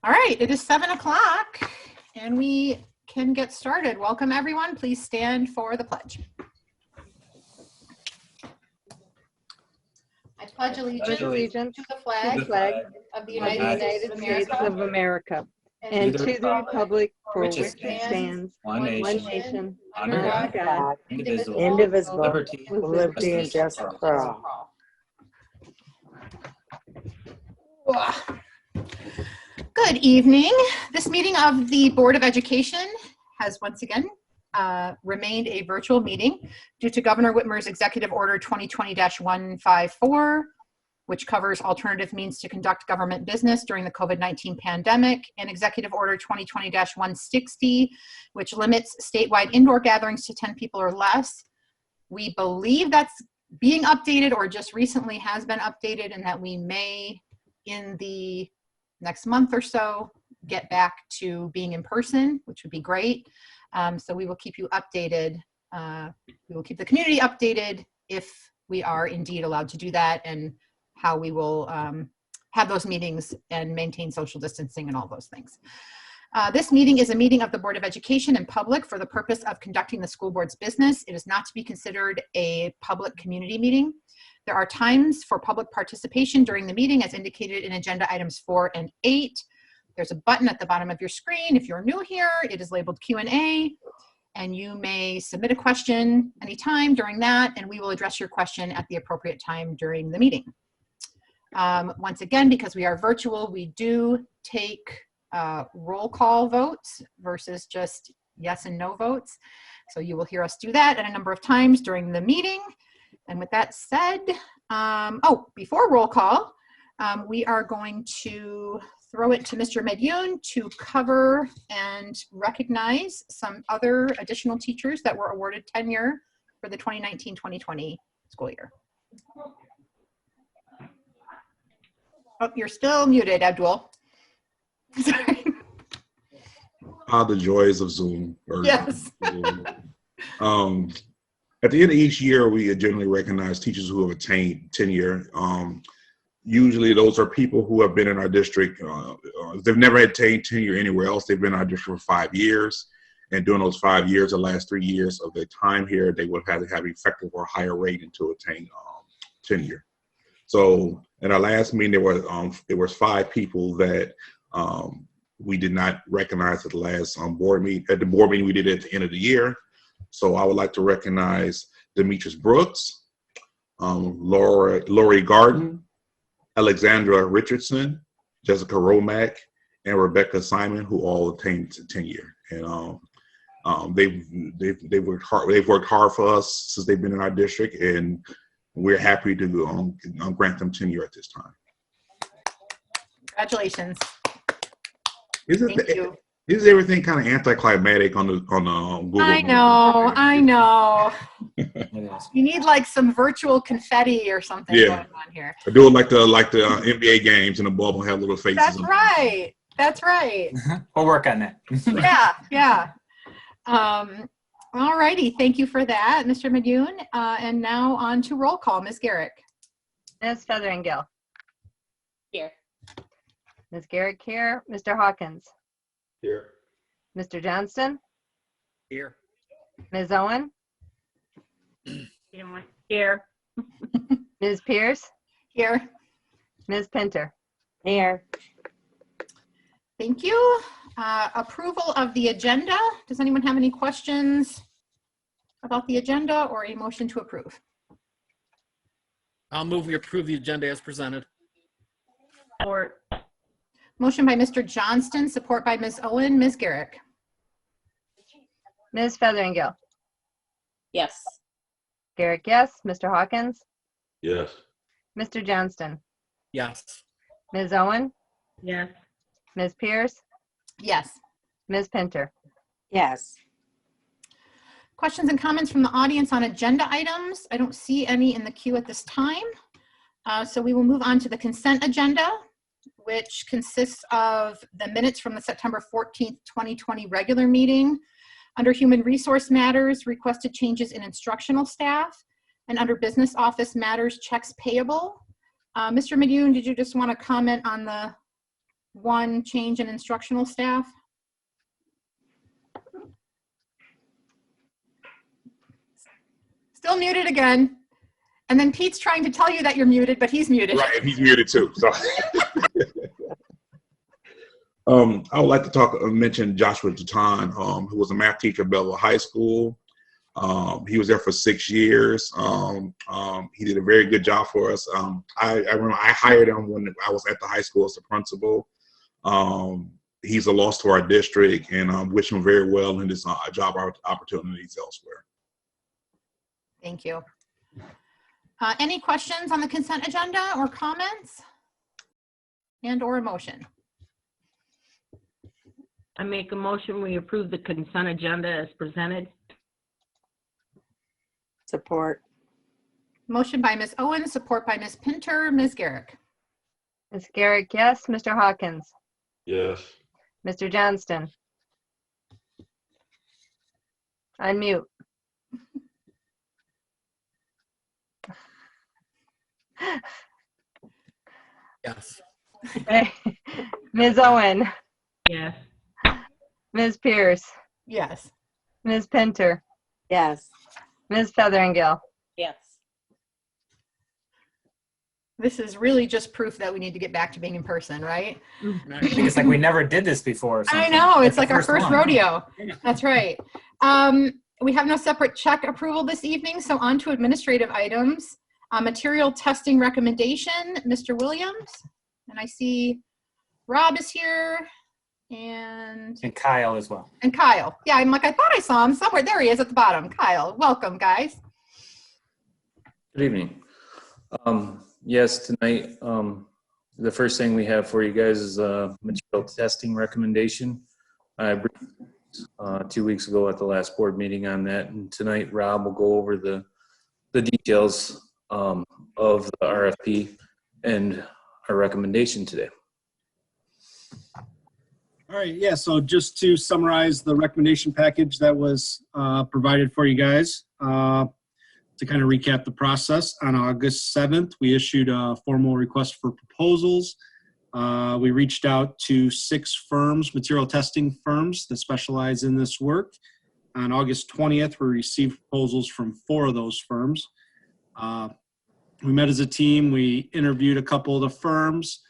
All right, it is 7 o'clock and we can get started. Welcome everyone. Please stand for the pledge. I pledge allegiance to the flag of the United States of America and to the republic for which it stands, one nation, under God, indivisible, with liberty and justice for all. Good evening. This meeting of the Board of Education has once again remained a virtual meeting due to Governor Whitmer's Executive Order 2020-154, which covers alternative means to conduct government business during the COVID-19 pandemic, and Executive Order 2020-160, which limits statewide indoor gatherings to 10 people or less. We believe that's being updated or just recently has been updated, and that we may, in the next month or so, get back to being in person, which would be great. So we will keep you updated. We will keep the community updated if we are indeed allowed to do that, and how we will have those meetings and maintain social distancing and all those things. This meeting is a meeting of the Board of Education in public for the purpose of conducting the school board's business. It is not to be considered a public community meeting. There are times for public participation during the meeting as indicated in agenda items 4 and 8. There's a button at the bottom of your screen. If you're new here, it is labeled Q&A, and you may submit a question anytime during that, and we will address your question at the appropriate time during the meeting. Once again, because we are virtual, we do take roll call votes versus just yes and no votes. So you will hear us do that at a number of times during the meeting. And with that said, before roll call, we are going to throw it to Mr. Medune to cover and recognize some other additional teachers that were awarded tenure for the 2019-2020 school year. Oh, you're still muted, Abdul. Sorry. The joys of Zoom. Yes. At the end of each year, we generally recognize teachers who have attained tenure. Usually those are people who have been in our district. They've never attained tenure anywhere else. They've been in our district for 5 years. And during those 5 years, the last 3 years of their time here, they would have to have effective or higher rating to attain tenure. So at our last meeting, there was 5 people that we did not recognize at the last board meeting. At the board meeting we did at the end of the year. So I would like to recognize Demetrius Brooks, Lori Garden, Alexandra Richardson, Jessica Romack, and Rebecca Simon, who all attained tenure. And they've worked hard. They've worked hard for us since they've been in our district, and we're happy to grant them tenure at this time. Congratulations. Thank you. Is everything kind of anticlimactic on Google? I know. You need like some virtual confetti or something going on here. I do it like the NBA games, and the ball will have little faces. That's right. That's right. We'll work on that. Yeah. All righty. Thank you for that, Mr. Medune. And now on to roll call. Ms. Garrick. Ms. Featheringill. Here. Ms. Garrick here. Mr. Hawkins. Here. Mr. Johnston. Here. Ms. Owen. Here. Ms. Pierce. Here. Ms. Pinter. Here. Thank you. Approval of the agenda. Does anyone have any questions about the agenda or a motion to approve? I'll move we approve the agenda as presented. Support. Motion by Mr. Johnston, support by Ms. Owen. Ms. Garrick. Ms. Featheringill. Yes. Garrick, yes. Mr. Hawkins. Yes. Mr. Johnston. Yes. Ms. Owen. Yes. Ms. Pierce. Yes. Ms. Pinter. Yes. Questions and comments from the audience on agenda items? I don't see any in the queue at this time. So we will move on to the consent agenda, which consists of the minutes from the September 14th, 2020 regular meeting. Under Human Resource Matters, requested changes in instructional staff, and under Business Office Matters, checks payable. Mr. Medune, did you just want to comment on the 1 change in instructional staff. Still muted again. And then Pete's trying to tell you that you're muted, but he's muted. Right, and he's muted too. So, I would like to mention Joshua Tutan, who was a math teacher at Belleville High School. He was there for 6 years. He did a very good job for us. I remember I hired him when I was at the high school as a principal. He's a loss to our district, and wish him very well in his job opportunities elsewhere. Thank you. Any questions on the consent agenda or comments and/or a motion? I make a motion, we approve the consent agenda as presented. Support. Motion by Ms. Owen, support by Ms. Pinter. Ms. Garrick. Ms. Garrick, yes. Mr. Hawkins. Yes. Mr. Johnston. Unmute. Yes. Okay. Ms. Owen. Yes. Ms. Pierce. Yes. Ms. Pinter. Yes. Ms. Featheringale. Yes. This is really just proof that we need to get back to being in person, right? I think it's like we never did this before. Or I something. know, it's the like our first one. rodeo. Yeah. That's right. We have no separate check approval this evening, so on to administrative items. Material testing recommendation, Mr. Williams. And I see Rob is here and Kyle as well. Kyle. Yeah, I'm like, I thought I saw him somewhere. There he is at the bottom. Kyle, welcome, guys. Good evening. Yes, tonight, the first thing we have for you guys is a material testing recommendation. I briefed 2 weeks ago at the last board meeting on that, and tonight Rob will go over the details of the RFP and our recommendation today. All right, yeah, so just to summarize the recommendation package that was provided for you guys, to kind of recap the process, on August 7th, we issued a formal request for proposals. We reached out to 6 firms, material testing firms that specialize in this work. On August 20th, we received proposals from 4 of those firms. We met as a team, we interviewed a couple of the firms,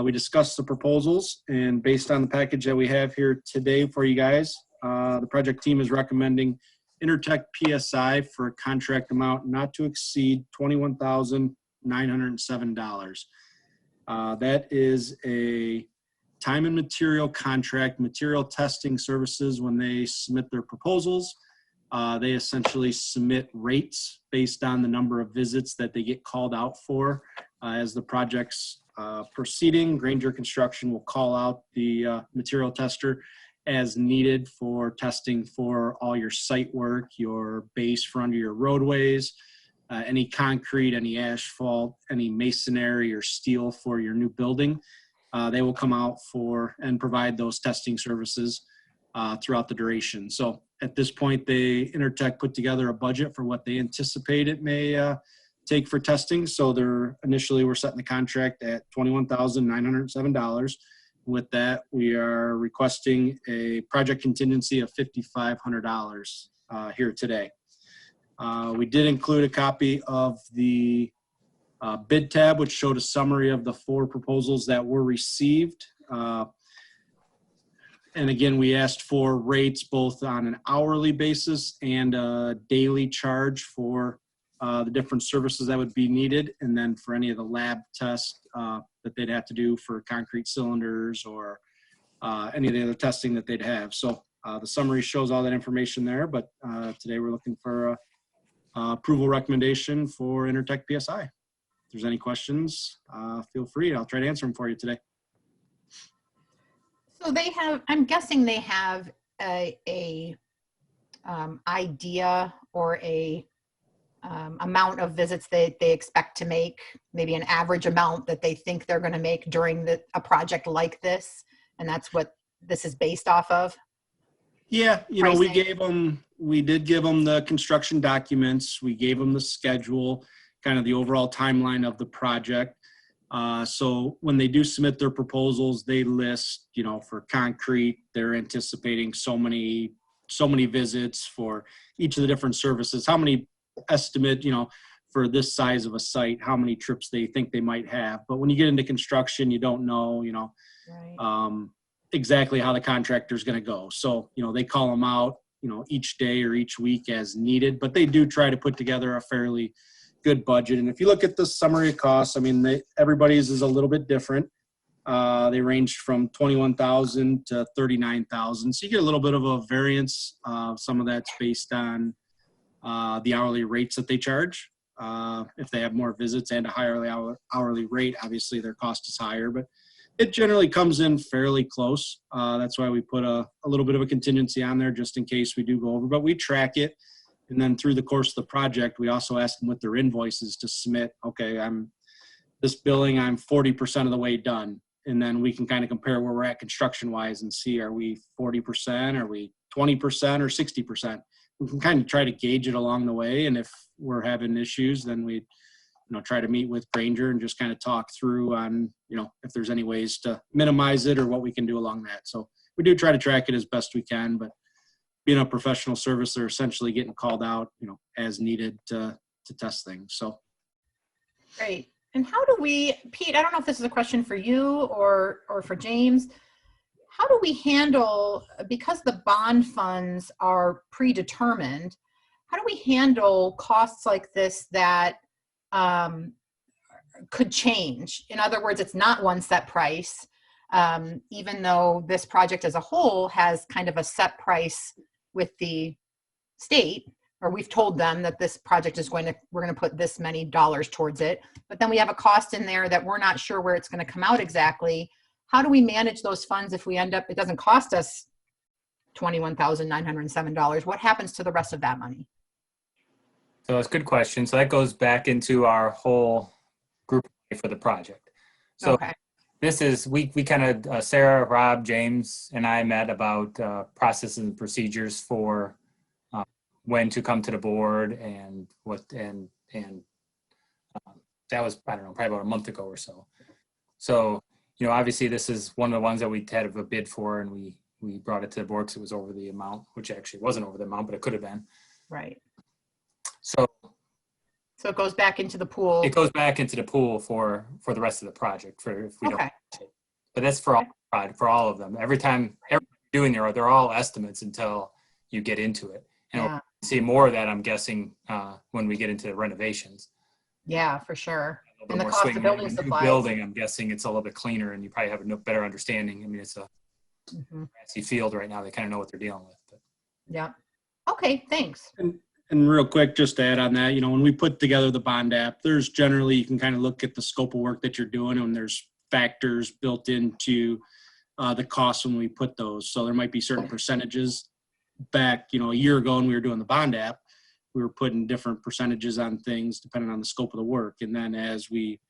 we discussed the proposals, and based on the package that we have here today for you guys, the project team is recommending Intertek PSI for a contract amount not to exceed $21,907. That is a time and material contract, material testing services. When they submit their proposals, they essentially submit rates based on the number of visits that they get called out for. As the project's proceeding, Granger Construction will call out the material tester as needed for testing for all your site work, your base for under your roadways, any concrete, any asphalt, any masonry or steel for your new building. They will come out for and provide those testing services throughout the duration. So at this point, Intertek put together a budget for what they anticipate it may take for testing. So initially we're setting the contract at $21,907. With that, we are requesting a project contingency of $5,500 here today. We did include a copy of the bid tab, which showed a summary of the 4 proposals that were received. And again, we asked for rates both on an hourly basis and a daily charge for the different services that would be needed, and then for any of the lab tests that they'd have to do for concrete cylinders or any of the other testing that they'd have. So the summary shows all that information there, but today we're looking for approval recommendation for Intertek PSI. If there's any questions, feel free. I'll try to answer them for you today. So they have, I'm guessing they have a idea or a amount of visits they expect to make, maybe an average amount that they think they're going to make during a project like this, and that's what this is based off of? Yeah, you know, we did give them the construction documents, we gave them the schedule, kind of the overall timeline of the project. So when they do submit their proposals, they list, for concrete, they're anticipating so many visits for each of the different services, how many estimate, for this size of a site, how many trips they think they might have. But when you get into construction, you don't know, Right. exactly how the contractor is going to go. So, they call them out, each day or each week as needed, but they do try to put together a fairly good budget. And if you look at the summary of costs, I mean, everybody's is a little bit different. They ranged from 21,000 to 39,000. So you get a little bit of a variance. Some of that's based on the hourly rates that they charge. If they have more visits and a higher hourly rate, obviously their cost is higher, but it generally comes in fairly close. That's why we put a little bit of a contingency on there just in case we do go over, but we track it. And then through the course of the project, we also ask them with their invoices to submit, okay, this billing, I'm 40% of the way done. And then we can kind of compare where we're at construction wise and see, are we 40%, are we 20% or 60%? We can kind of try to gauge it along the way. And if we're having issues, then we try to meet with Granger and just kind of talk through on, if there's any ways to minimize it or what we can do along that. So we do try to track it as best we can, but being a professional service, they're essentially getting called out, as needed to test things. So. Great. And how do we, Pete, I don't know if this is a question for you or for James, how do we handle, because the bond funds are predetermined, how do we handle costs like this that could change? In other words, it's not one set price, even though this project as a whole has kind of a set price with the state, or we've told them that this project is we're going to put this many dollars towards it, but then we have a cost in there that we're not sure where it's going to come out exactly. How do we manage those funds if we end up, it doesn't cost us $21,907? What happens to the rest of that money? So it's a good question. So that goes back into our whole group for the project. So Okay. this is, we kind of, Sarah, Rob, James, and I met about processes and procedures for when to come to the board and what, and that was, I don't know, probably about a month ago or so. So, obviously this is one of the ones that we had a bid for, and we brought it to the board because it was over the amount, which actually wasn't over the amount, but it could have been. Right. So it goes back into the pool. it goes back into the pool for the rest of the project if we Okay. don't. But that's for all of them. Every time doing they're all estimates until you get into it. And Yeah. we'll see more of that, I'm guessing, when we get into the renovations. Yeah, for sure. A little And the more cost swing. of building New supplies. building, I'm guessing it's a little bit cleaner, and you probably have a better understanding. I mean, it's a Mhm. grassy field right now. They kind of know what they're dealing with. But. Yeah. Okay, thanks. And real quick, just to add on that, when we put together the bond app, there's generally, you can kind of look at the scope of work that you're doing, and there's factors built into the costs when we put those. So there might be certain percentages back, a year ago when we were doing the bond app, we were putting different percentages on things depending on the scope of the work. And then as we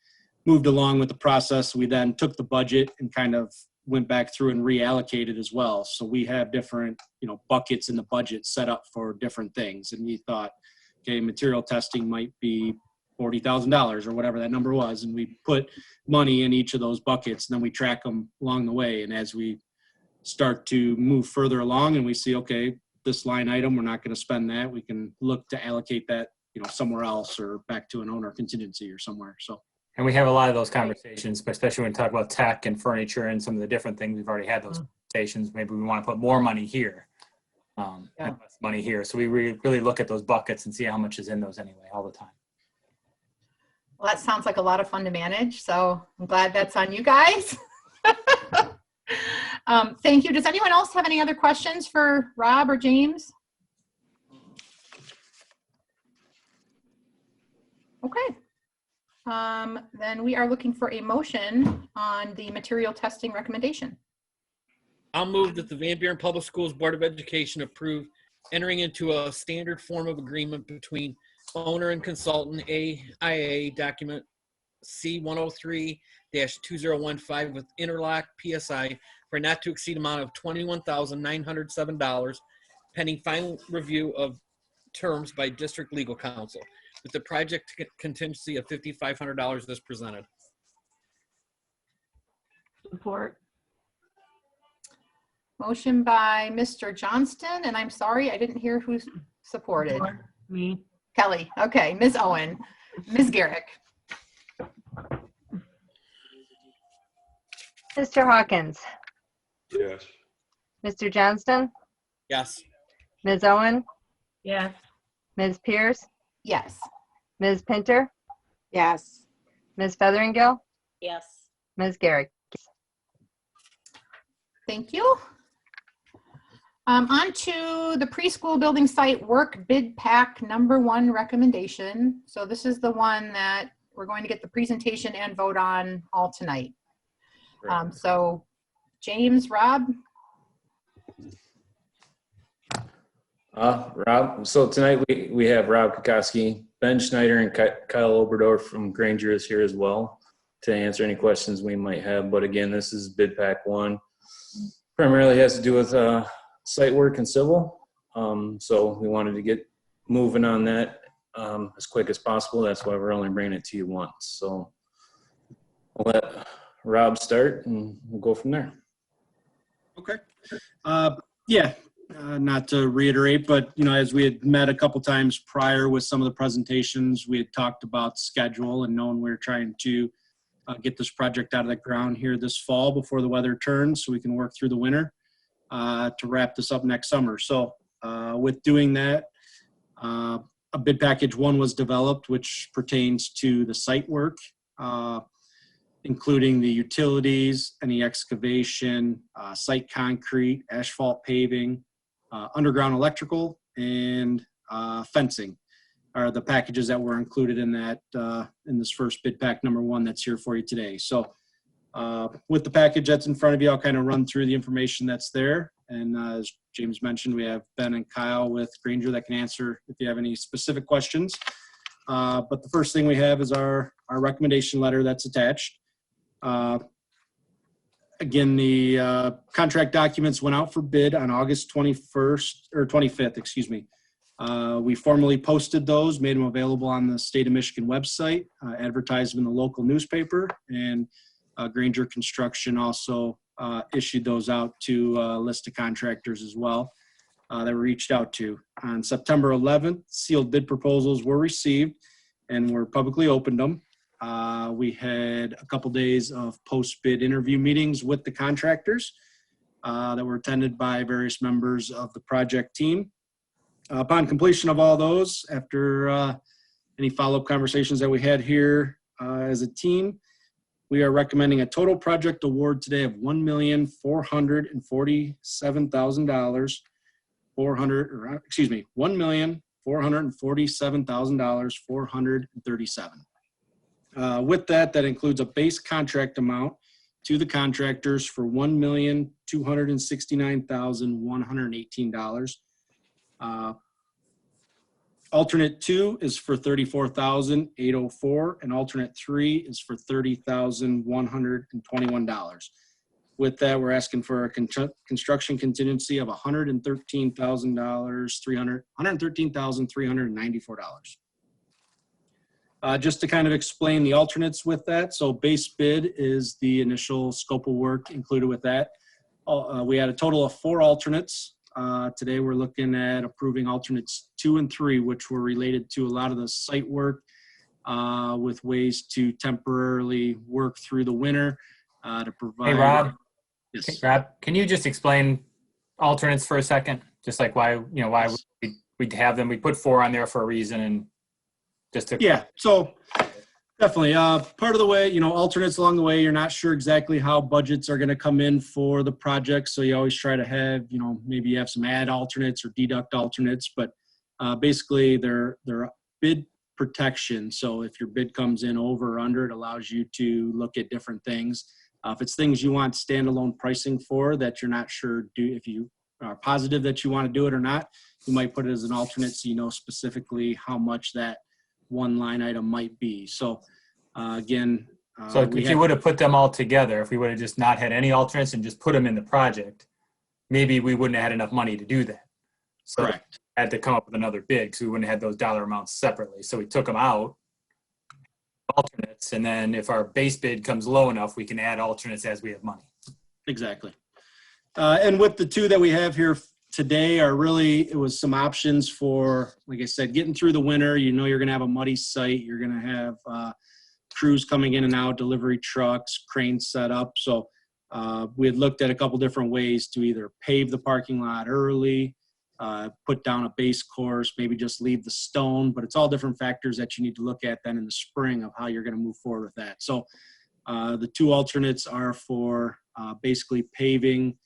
moved along with the process, we then took the budget and kind of went back through and reallocated as well. So we have different, buckets in the budget set up for different things. And we thought, okay, material testing might be $40,000 or whatever that number was. And we put money in each of those buckets, and then we track them along the way. And as we start to move further along and we see, okay, this line item, we're not going to spend that, we can look to allocate that, somewhere else or back to an owner contingency or somewhere. So. And we have a lot of those conversations, especially when we talk about tech and furniture and some of the different things. We've already had those conversations. Maybe we want to put more money here, and less money here. So we really look at those buckets and see how much is in those anyway, all the time. Well, that sounds like a lot of fun to manage. So I'm glad that's on you guys. Thank you. Does anyone else have any other questions for Rob or James? Okay. Then we are looking for a motion on the material testing recommendation. I'll move that the Van Buren Public Schools Board of Education approve entering into a standard form of agreement between owner and consultant AIA document C103-2015 with Interlock PSI for not to exceed amount of $21,907 pending final review of terms by district legal counsel with the project contingency of $5,500 as presented. Support. Motion by Mr. Johnston, and I'm sorry, I didn't hear who supported. Me. Kelly. Okay, Ms. Owen. Ms. Garrick. Mr. Hawkins, Yes. Mr. Johnston, Yes. Ms. Owen, Yes. Ms. Pierce, Yes. Ms. Pinter, Yes. Ms. Featheringale, Yes. Ms. Garrick. Thank you. On to the preschool building site work bid pack #1 recommendation. So this is the one that we're going to get the presentation and vote on all tonight. So James, Rob. Rob, so tonight we have Rob Kokoski, Ben Schneider, and Kyle Oberdorf from Granger is here as well to answer any questions we might have. But again, this is bid pack 1. Primarily has to do with site work and civil. So we wanted to get moving on that as quick as possible. That's why we're only bringing it to you once. So I'll let Rob start and we'll go from there. Okay. Not to reiterate, but as we had met a couple times prior with some of the presentations, we had talked about schedule and knowing we were trying to get this project out of the ground here this fall before the weather turns so we can work through the winter to wrap this up next summer. So with doing that, a bid package 1 was developed, which pertains to the site work, including the utilities, any excavation, site concrete, asphalt paving, underground electrical, and fencing are the packages that were included in that in this first bid pack #1 that's here for you today. So with the package that's in front of you, I'll kind of run through the information that's there. And as James mentioned, we have Ben and Kyle with Granger that can answer if you have any specific questions. But the first thing we have is our recommendation letter that's attached. Again, the contract documents went out for bid on August 25th, excuse me. We formally posted those, made them available on the State of Michigan website, advertised them in the local newspaper, and Granger Construction also issued those out to a list of contractors as well that were reached out to. On September 11th, sealed bid proposals were received and were publicly opened them. We had a couple days of post-bid interview meetings with the contractors that were attended by various members of the project team. Upon completion of all those, after any follow-up conversations that we had here as a team, we are recommending a total project award today of $1,447,000. $1,447,437. With that includes a base contract amount to the contractors for $1,269,118. Alternate 2 is for $34,804, and alternate 3 is for $30,121. With that, we're asking for a construction contingency of $113,394. Just to kind of explain the alternates with that. So base bid is the initial scope of work included with that. We had a total of 4 alternates. Today we're looking at approving alternates 2 and 3, which were related to a lot of the site work with ways to temporarily work through the winter to provide. Hey, Rob. Yes. Hey, Rob, can you just explain alternates for a second? Just like why we'd have them. We put 4 on there for a reason, and just to. Yeah, so definitely part of the way, alternates along the way, you're not sure exactly how budgets are going to come in for the project. So you always try to have, maybe you have some add alternates or deduct alternates, but basically they're bid protection. So if your bid comes in over or under, it allows you to look at different things. If it's things you want standalone pricing for that you're not sure if you are positive that you want to do it or not, you might put it as an alternate so you know specifically how much that one line item might be. So again, so if you would have put them all together, if we would have just not had any alternates and just put them in the project, maybe we wouldn't have had enough money to do that. So correct. Had to come up with another bid because we wouldn't have had those dollar amounts separately. So we took them out alternates, and then if our base bid comes low enough, we can add alternates as we have money. Exactly. And with the two that we have here today are really, it was some options for, like I said, getting through the winter. You know you're going to have a muddy site. You're going to have crews coming in and out, delivery trucks, cranes set up. So we had looked at a couple different ways to either pave the parking lot early, put down a base course, maybe just leave the stone, but it's all different factors that you need to look at then in the spring of how you're going to move forward with that. So the two alternates are for basically paving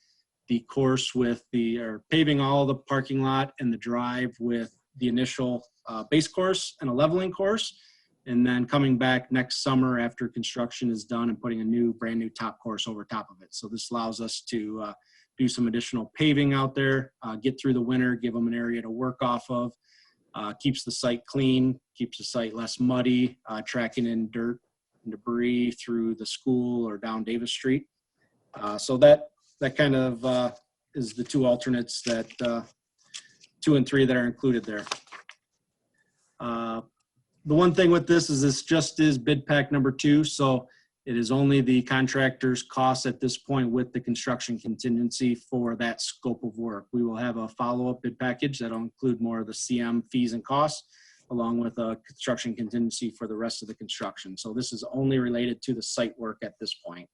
the course with or paving all the parking lot and the drive with the initial base course and a leveling course, and then coming back next summer after construction is done and putting a brand new top course over top of it. So this allows us to do some additional paving out there, get through the winter, give them an area to work off of, keeps the site clean, keeps the site less muddy, tracking in dirt and debris through the school or down Davis Street. So that kind of is the two alternates that 2 and 3 that are included there. The one thing with this just is bid pack number 2. So it is only the contractor's costs at this point with the construction contingency for that scope of work. We will have a follow-up bid package that'll include more of the CM fees and costs, along with a construction contingency for the rest of the construction. So this is only related to the site work at this point.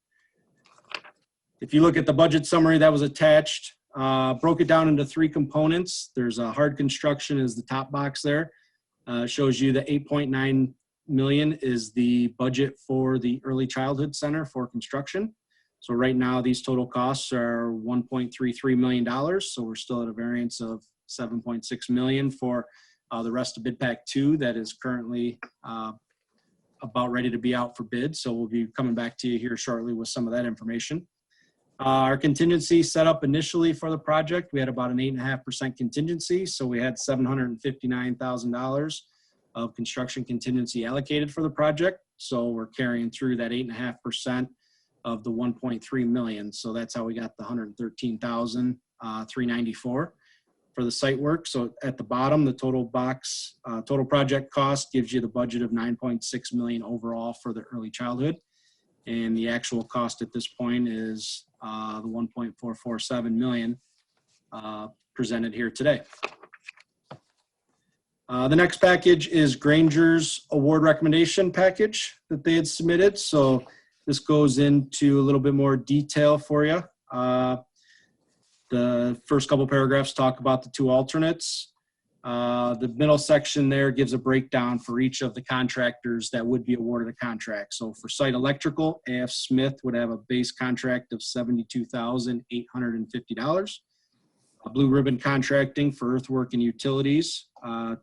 If you look at the budget summary that was attached, broke it down into 3 components. There's a hard construction is the top box there. Shows you the 8.9 million is the budget for the early childhood center for construction. So right now these total costs are $1.33 million. So we're still at a variance of 7.6 million for the rest of bid pack 2 that is currently about ready to be out for bid. So we'll be coming back to you here shortly with some of that information. Our contingency set up initially for the project, we had about an 8.5% contingency. So we had $759,000 of construction contingency allocated for the project. So we're carrying through that 8.5% of the 1.3 million. So that's how we got the 113,394 for the site work. So at the bottom, the total box, total project cost gives you the budget of 9.6 million overall for the early childhood. And the actual cost at this point is the 1.447 million presented here today. The next package is Granger's award recommendation package that they had submitted. So this goes into a little bit more detail for you. The first couple paragraphs talk about the 2 alternates. The middle section there gives a breakdown for each of the contractors that would be awarded a contract. So for site electrical, AF Smith would have a base contract of $72,850. Blue Ribbon Contracting for earthwork and utilities,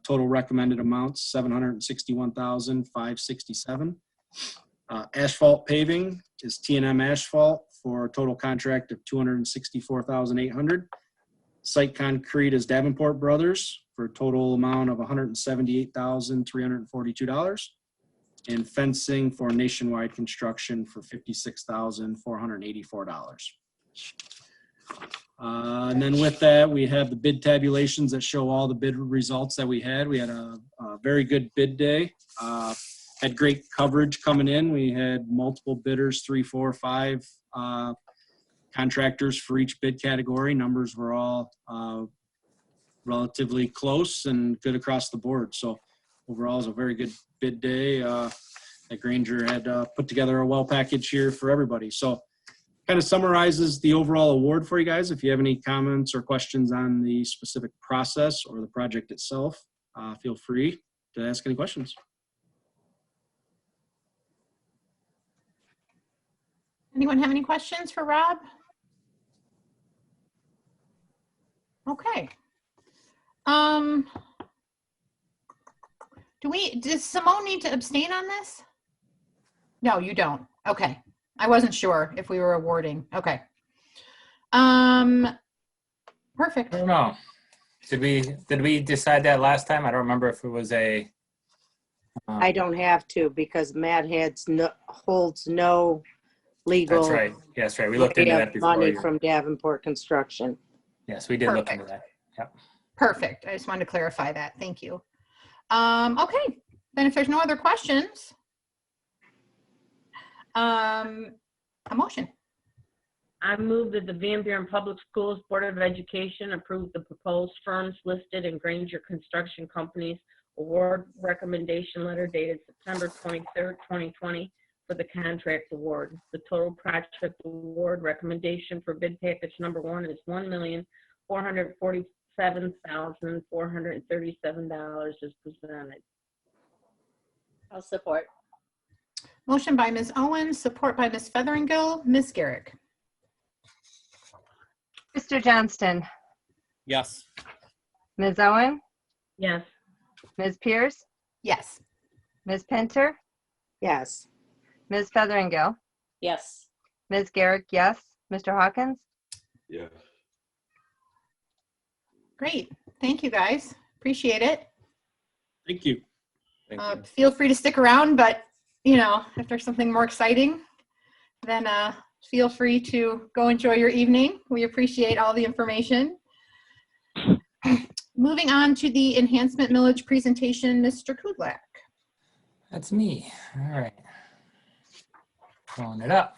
total recommended amounts $761,567. Asphalt paving is T&M Asphalt for a total contract of $264,800. Site concrete is Davenport Brothers for a total amount of $178,342. And fencing for Nationwide Construction for $56,484. And then with that, we have the bid tabulations that show all the bid results that we had. We had a very good bid day. Had great coverage coming in. We had multiple bidders, 3, 4, 5 contractors for each bid category. Numbers were all relatively close and good across the board. So overall, it was a very good bid day. That Granger had put together a well package here for everybody. So kind of summarizes the overall award for you guys. If you have any comments or questions on the specific process or the project itself, feel free to ask any questions. Anyone have any questions for Rob? Okay. Does Simone need to abstain on this? No, you don't. Okay. I wasn't sure if we were awarding. Okay. Perfect. I don't know. Did we decide that last time? I don't remember if it was a. I don't have to because Matt holds no legal. That's right. Yes, right. We looked into that before. Money from Davenport Construction. Yes, we did look into that. Yep. Perfect. I just wanted to clarify that. Thank you. Okay. Then if there's no other questions, A motion. I move that the Van Buren Public Schools Board of Education approve the proposed firms listed in Granger Construction Company's award recommendation letter dated September 23rd, 2020 for the contract award. The total project award recommendation for bid package number 1 is $1,447,437 as presented. I'll support. Motion by Ms. Owens, support by Ms. Featheringale. Ms. Garrick. Mr. Johnston, Yes. Ms. Owen, Yes. Ms. Pierce, Yes. Ms. Pinter, Yes. Ms. Featheringale, Yes. Ms. Garrick, yes. Mr. Hawkins? Yeah. Great. Thank you, guys. Appreciate it. Thank you. Thank you. Feel free to stick around, but you know, if there's something more exciting, then feel free to go enjoy your evening. We appreciate all the information. Moving on to the enhancement millage presentation, Mr. Kudlak. That's me. All right. Pulling it up.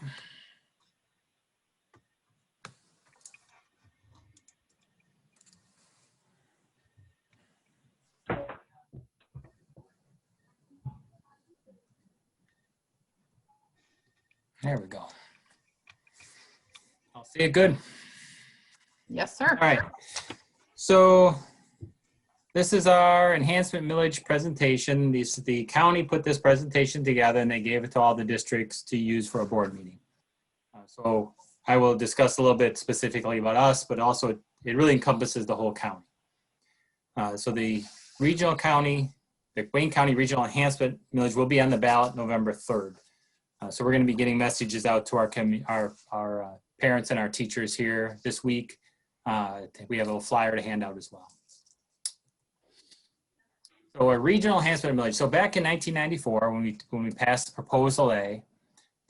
There we go. I'll see it good. Yes, sir. All right. So this is our enhancement millage presentation. The county put this presentation together and they gave it to all the districts to use for a board meeting. So I will discuss a little bit specifically about us, but also it really encompasses the whole county. So the regional county, the Wayne County Regional Enhancement Millage will be on the ballot November 3rd. So we're going to be getting messages out to our parents and our teachers here this week. We have a little flyer to hand out as well. So a regional enhancement millage. So back in 1994, when we passed Proposal A,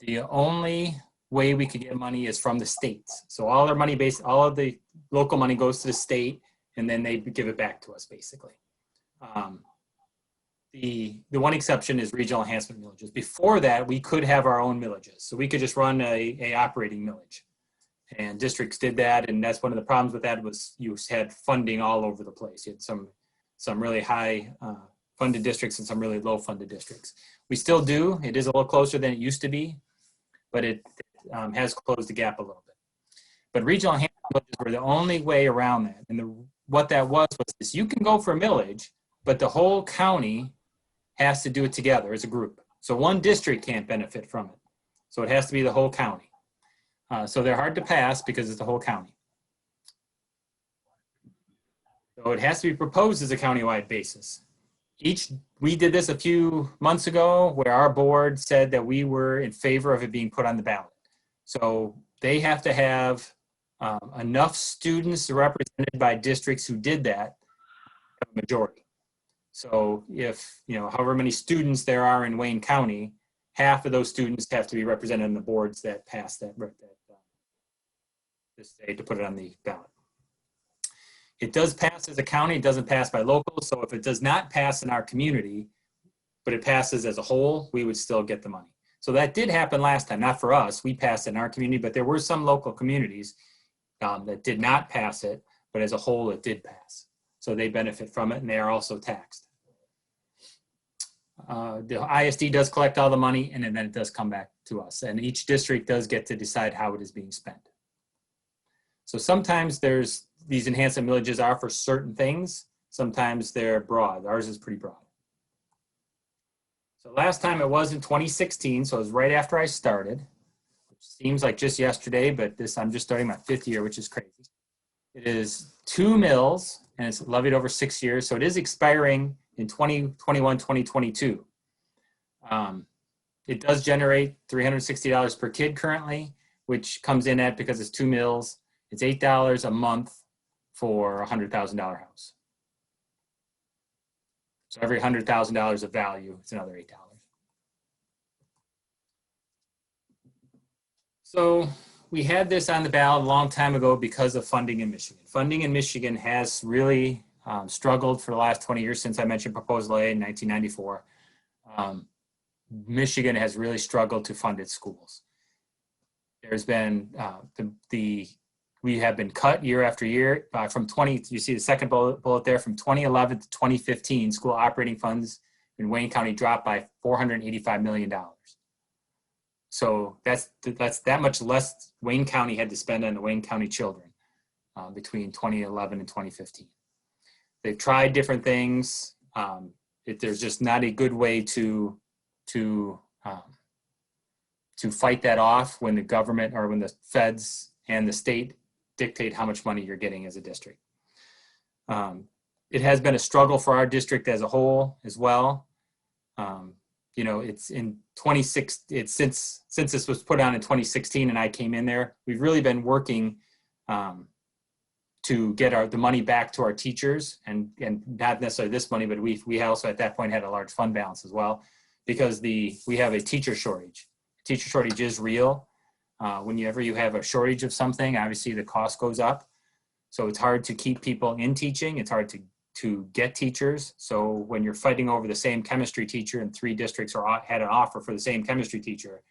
the only way we could get money is from the states. So all our money all of the local money goes to the state, and then they give it back to us, basically. The one exception is regional enhancement millages. Before that, we could have our own millages. So we could just run a operating millage. And districts did that, and that's one of the problems with that was you had funding all over the place. You had some really high funded districts and some really low funded districts. We still do. It is a little closer than it used to be, but it has closed the gap a little bit. But regional enhancement millages were the only way around that. And what that was this: you can go for a millage, but the whole county has to do it together as a group. So one district can't benefit from it. So it has to be the whole county. So they're hard to pass because it's the whole county. So it has to be proposed as a countywide basis. We did this a few months ago where our board said that we were in favor of it being put on the ballot. So they have to have enough students represented by districts who did that, a majority. So if, however many students there are in Wayne County, half of those students have to be represented in the boards that pass this day to put it on the ballot. It does pass as a county, it doesn't pass by local. So if it does not pass in our community, but it passes as a whole, we would still get the money. So that did happen last time, not for us. We passed in our community, but there were some local communities that did not pass it, but as a whole, it did pass. So they benefit from it and they are also taxed. The ISD does collect all the money and then it does come back to us. And each district does get to decide how it is being spent. So sometimes these enhancement millages are for certain things. Sometimes they're broad. Ours is pretty broad. So last time it was in 2016. So it was right after I started, which seems like just yesterday, but I'm just starting my 5th year, which is crazy. It is 2 mills and it's levied over 6 years. So it is expiring in 2021, 2022. It does generate $360 per kid currently, which comes in at, because it's 2 mills, it's $8 a month for a $100,000 house. So every $100,000 of value, it's another $8. So we had this on the ballot a long time ago because of funding in Michigan. Funding in Michigan has really struggled for the last 20 years since I mentioned Proposal A in 1994. Michigan has really struggled to fund its schools. There's been we have been cut year after year from 20. You see the second bullet there, from 2011 to 2015, school operating funds in Wayne County dropped by $485 million. So that's that much less Wayne County had to spend on the Wayne County children between 2011 and 2015. They've tried different things. There's just not a good way to fight that off when the government or when the feds and the state dictate how much money you're getting as a district. It has been a struggle for our district as a whole as well. You know, it's in 26. It's since this was put on in 2016 and I came in there, we've really been working to get the money back to our teachers, and not necessarily this money, but we also at that point had a large fund balance as well, because we have a teacher shortage. Teacher shortage is real. Whenever you have a shortage of something, obviously the cost goes up. So it's hard to keep people in teaching. It's hard to get teachers. So when you're fighting over the same chemistry teacher and 3 districts had an offer for the same chemistry teacher,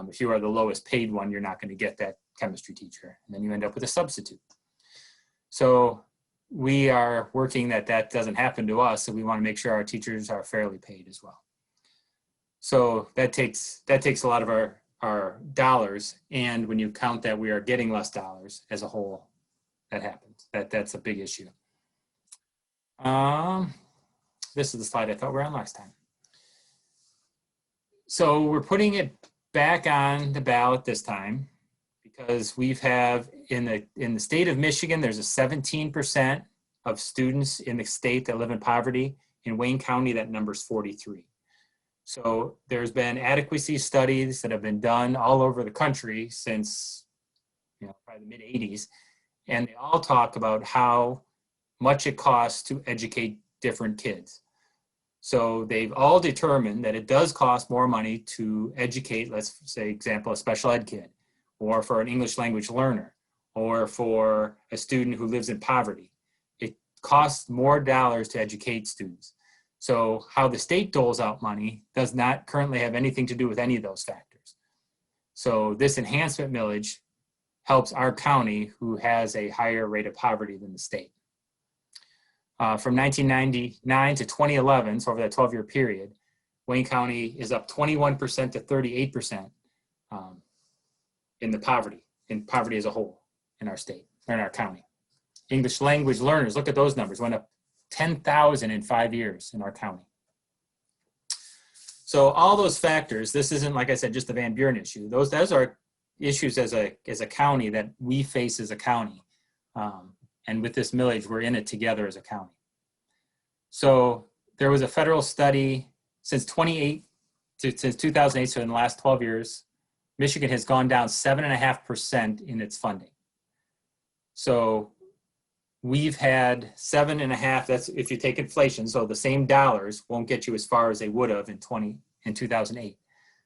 if you are the lowest paid one, you're not going to get that chemistry teacher. And then you end up with a substitute. So we are working that doesn't happen to us. So we want to make sure our teachers are fairly paid as well. So that takes a lot of our dollars. And when you count that we are getting less dollars as a whole, that happens. That's a big issue. This is the slide I thought we were on last time. So we're putting it back on the ballot this time because we've in the state of Michigan, there's a 17% of students in the state that live in poverty. In Wayne County, that number's 43. So there's been adequacy studies that have been done all over the country since, probably the mid 80s. And they all talk about how much it costs to educate different kids. So they've all determined that it does cost more money to educate, let's say, example, a special ed kid, or for an English language learner, or for a student who lives in poverty. It costs more dollars to educate students. So how the state doles out money does not currently have anything to do with any of those factors. So this enhancement millage helps our county, who has a higher rate of poverty than the state. From 1999 to 2011, so over that 12-year period, Wayne County is up 21% to 38% in poverty as a whole in our state, or in our county. English language learners, look at those numbers, went up 10,000 in 5 years in our county. So all those factors, this isn't, like I said, just the Van Buren issue. Those are issues as a county that we face as a county. And with this millage, we're in it together as a county. So there was a federal study since 2008, so in the last 12 years, Michigan has gone down 7.5% in its funding. So we've had 7.5, that's if you take inflation, so the same dollars won't get you as far as they would have in 2008.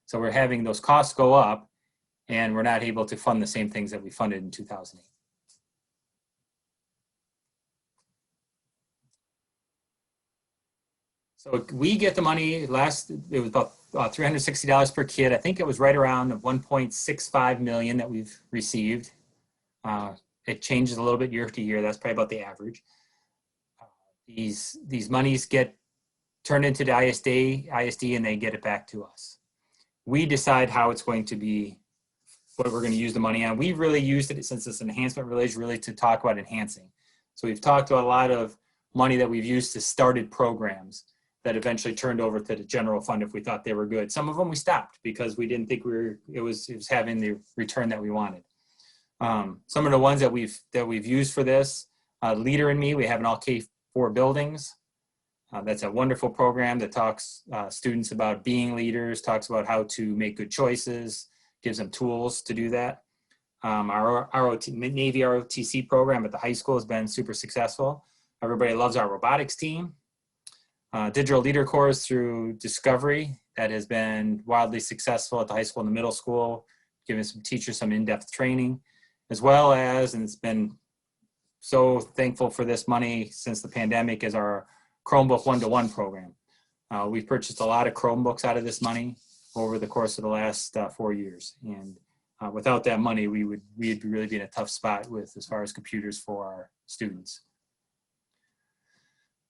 So we're having those costs go up, and we're not able to fund the same things that we funded in 2008. So we get the money, it was about $360 per kid. I think it was right around 1.65 million that we've received. It changes a little bit year to year. That's probably about the average. These monies get turned into the ISD, and they get it back to us. We decide how it's going to be, what we're going to use the money on. We really used it, since it's an enhancement village, really to talk about enhancing. So we've talked about a lot of money that we've used to started programs that eventually turned over to the general fund if we thought they were good. Some of them we stopped because we didn't think it was having the return that we wanted. Some of the ones that we've used for this, Leader in Me, we have in all K-4 buildings. That's a wonderful program that talks students about being leaders, talks about how to make good choices, gives them tools to do that. Our Navy ROTC program at the high school has been super successful. Everybody loves our robotics team. Digital Leader Course through Discovery, that has been wildly successful at the high school and the middle school, giving some teachers some in-depth training, as well as, and it's been so thankful for this money since the pandemic, is our Chromebook 1-to-1 program. We've purchased a lot of Chromebooks out of this money. over the course of the last 4 years. And without that money, we'd really be in a tough spot with as far as computers for our students.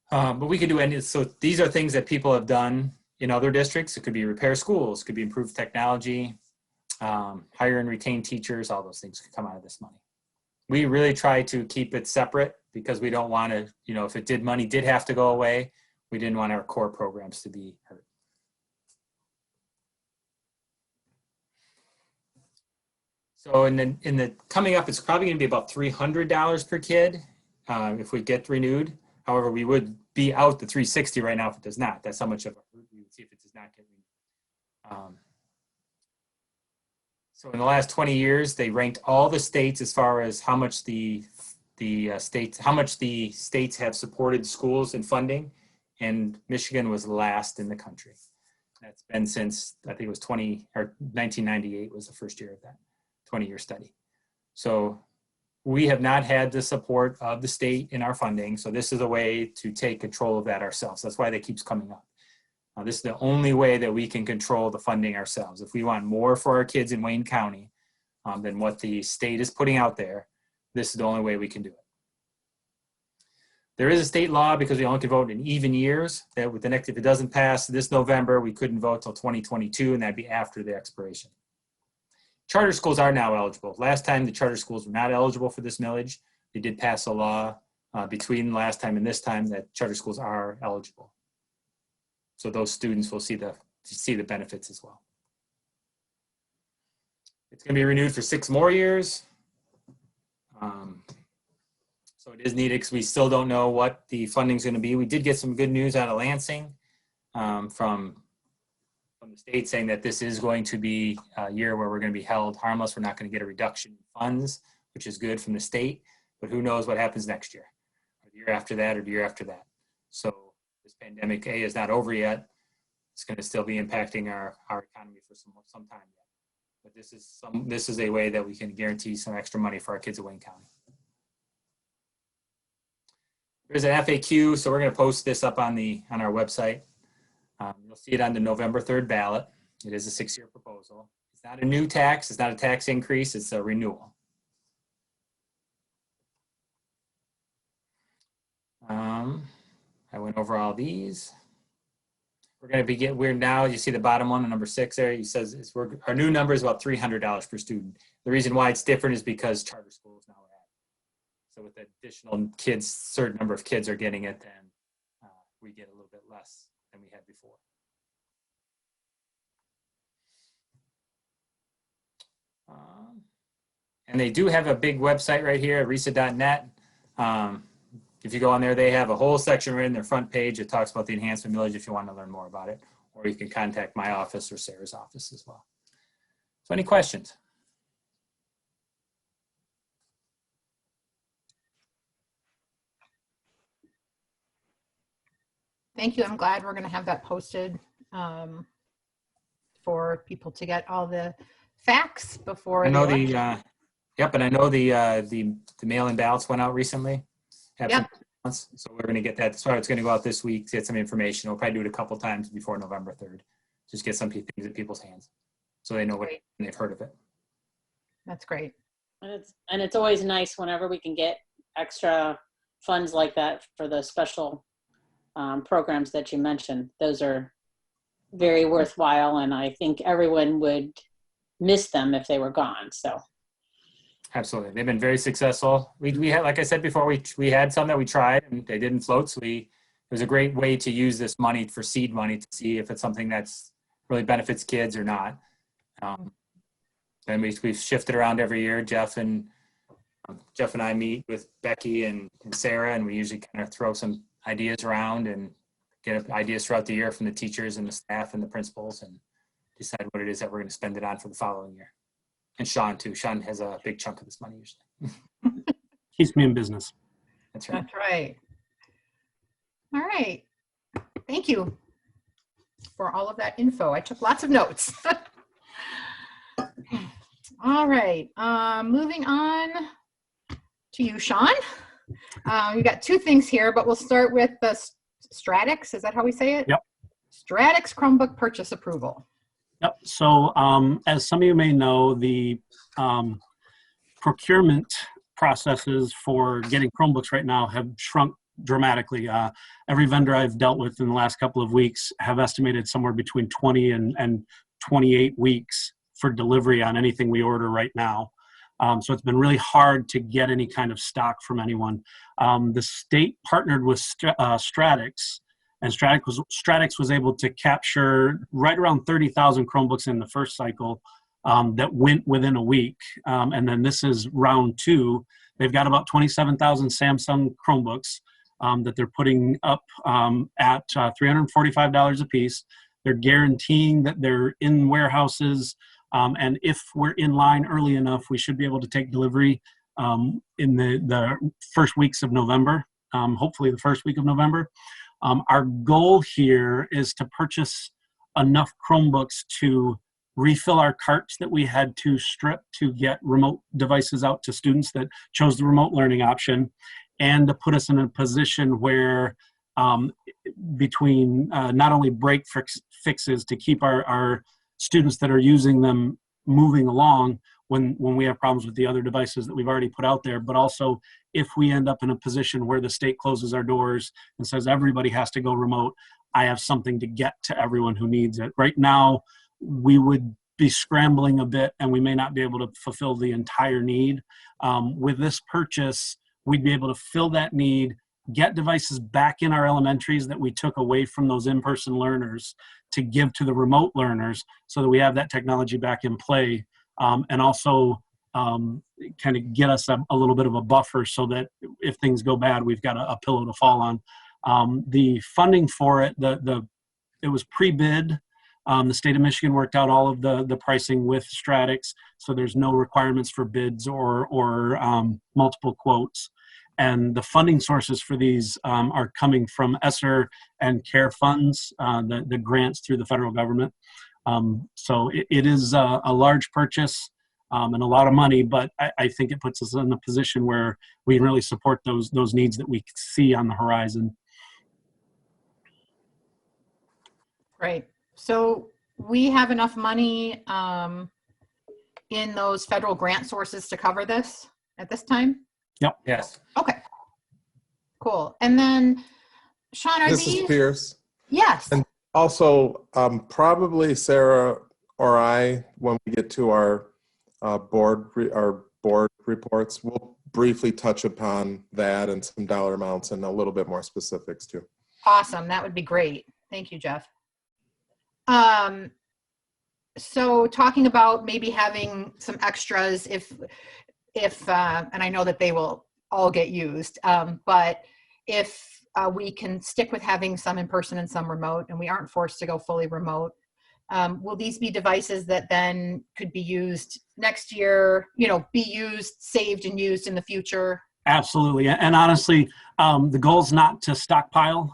But we can do any, so these are things that people have done in other districts. It could be repair schools, could be improve technology, hire and retain teachers, all those things could come out of this money. We really try to keep it separate because we don't want to, you know, if money did have to go away, we didn't want our core programs to be hurt. So in the coming up, it's probably going to be about $300 per kid if we get renewed. However, we would be out the $360 right now if it does not. That's how much of a hurt we would see if it does not get renewed. So in the last 20 years, they ranked all the states as far as how much the states have supported schools and funding, and Michigan was last in the country. That's been since, I think it was 1998 was the first year of that 20-year study. So we have not had the support of the state in our funding. So this is a way to take control of that ourselves. That's why that keeps coming up. This is the only way that we can control the funding ourselves. If we want more for our kids in Wayne County than what the state is putting out there, this is the only way we can do it. There is a state law because we only can vote in even years. That with the next, if it doesn't pass this November, we couldn't vote till 2022, and that'd be after the expiration. Charter schools are now eligible. Last time the charter schools were not eligible for this millage. They did pass a law between last time and this time that charter schools are eligible. So those students will see the benefits as well. It's going to be renewed for 6 more years. So it is needed because we still don't know what the funding is going to be. We did get some good news out of Lansing from the state saying that this is going to be a year where we're going to be held harmless. We're not going to get a reduction in funds, which is good from the state, but who knows what happens next year, or the year after that, or the year after that. So this pandemic, is not over yet. It's going to still be impacting our economy for some time yet. But this is a way that we can guarantee some extra money for our kids at Wayne County. There's an FAQ, so we're going to post this up on our website. You'll see it on the November 3rd ballot. It is a 6-year proposal. It's not a new tax. It's not a tax increase. It's a renewal. I went over all these. We're going to we're now, you see the bottom one, number 6 there, it says our new number is about $300 per student. The reason why it's different is because charter schools now are added. So with additional kids, certain number of kids are getting it, then we get a little bit less than we had before. And they do have a big website right here at RESA.net. If you go on there, they have a whole section right in their front page. It talks about the enhancement millage if you want to learn more about it, or you can contact my office or Sarah's office as well. So any questions? Thank you. I'm glad we're going to have that posted for people to get all the facts before. I know yep, and I know the mail-in ballots went out recently. Yep. So we're going to get that. So it's going to go out this week to get some information. We'll probably do it a couple times before November 3rd. Just get some things in people's hands so they know what they've heard of it. That's great. And it's always nice whenever we can get extra funds like that for the special programs that you mentioned. Those are very worthwhile, and I think everyone would miss them if they were gone. So. Absolutely. They've been very successful. We had, like I said before, we had some that we tried and they didn't float. So it was a great way to use this money for seed money to see if it's something that's really benefits kids or not. And we've shifted around every year. Jeff and I meet with Becky and Sarah, and we usually kind of throw some ideas around and get ideas throughout the year from the teachers and the staff and the principals and decide what it is that we're going to spend it on for the following year. And Sean too. Sean has a big chunk of this money usually. Keeps me in business. That's right. That's right. All right. Thank you for all of that info. I took lots of notes. All right. Moving on to you, Sean. We got 2 things here, but we'll start with the Stratix. Is that how we say it? Yep. Stratix Chromebook purchase approval. Yep. So as some of you may know, the procurement processes for getting Chromebooks right now have shrunk dramatically. Every vendor I've dealt with in the last couple of weeks have estimated somewhere between 20 and 28 weeks for delivery on anything we order right now. So it's been really hard to get any kind of stock from anyone. The state partnered with Stratix, and Stratix was able to capture right around 30,000 Chromebooks in the first cycle that went within a week. And then this is round 2. They've got about 27,000 Samsung Chromebooks that they're putting up at $345 a piece. They're guaranteeing that they're in warehouses, and if we're in line early enough, we should be able to take delivery in the first weeks of November, hopefully the first week of November. Our goal here is to purchase enough Chromebooks to refill our carts that we had to strip to get remote devices out to students that chose the remote learning option, and to put us in a position where between not only break fixes to keep our students that are using them moving along when we have problems with the other devices that we've already put out there, but also if we end up in a position where the state closes our doors and says everybody has to go remote, I have something to get to everyone who needs it. Right now, we would be scrambling a bit and we may not be able to fulfill the entire need. With this purchase, we'd be able to fill that need, get devices back in our elementaries that we took away from those in-person learners to give to the remote learners so that we have that technology back in play, and also kind of get us a little bit of a buffer so that if things go bad, we've got a pillow to fall on. The funding for it, it was pre-bid. The state of Michigan worked out all of the pricing with Stratix, so there's no requirements for bids or multiple quotes. And the funding sources for these are coming from ESSER and CARE funds, the grants through the federal government. So it is a large purchase and a lot of money, but I think it puts us in a position where we can really support those needs that we see on the horizon. Great. So we have enough money in those federal grant sources to cover this at this time? Yep. Yes. Okay. Cool. And then, Sean, are This these? is Pierce. Yes. And also, probably Sarah or I, when we get to our board reports, we'll briefly touch upon that and some dollar amounts and a little bit more specifics too. Awesome. That would be great. Thank you, Jeff. So talking about maybe having some extras if and I know that they will all get used, but if we can stick with having some in person and some remote, and we aren't forced to go fully remote, will these be devices that then could be used next year, be used, saved and used in the future? Absolutely. And honestly, the goal is not to stockpile.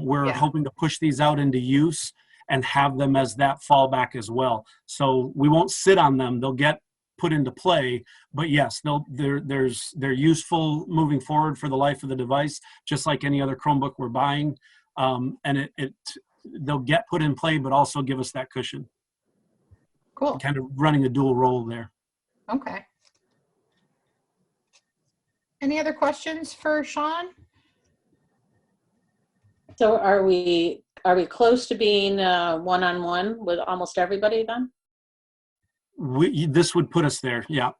We're hoping to push these out into use and have them as that fallback as well. So we won't sit on them. They'll get put into play, but yes, they're useful moving forward for the life of the device, just like any other Chromebook we're buying. And they'll get put in play, but also give us that cushion. Cool. Kind of running a dual role there. Okay. Any other questions for Sean? So are we close to being one-on-one with almost everybody then? This would put us there, yeah.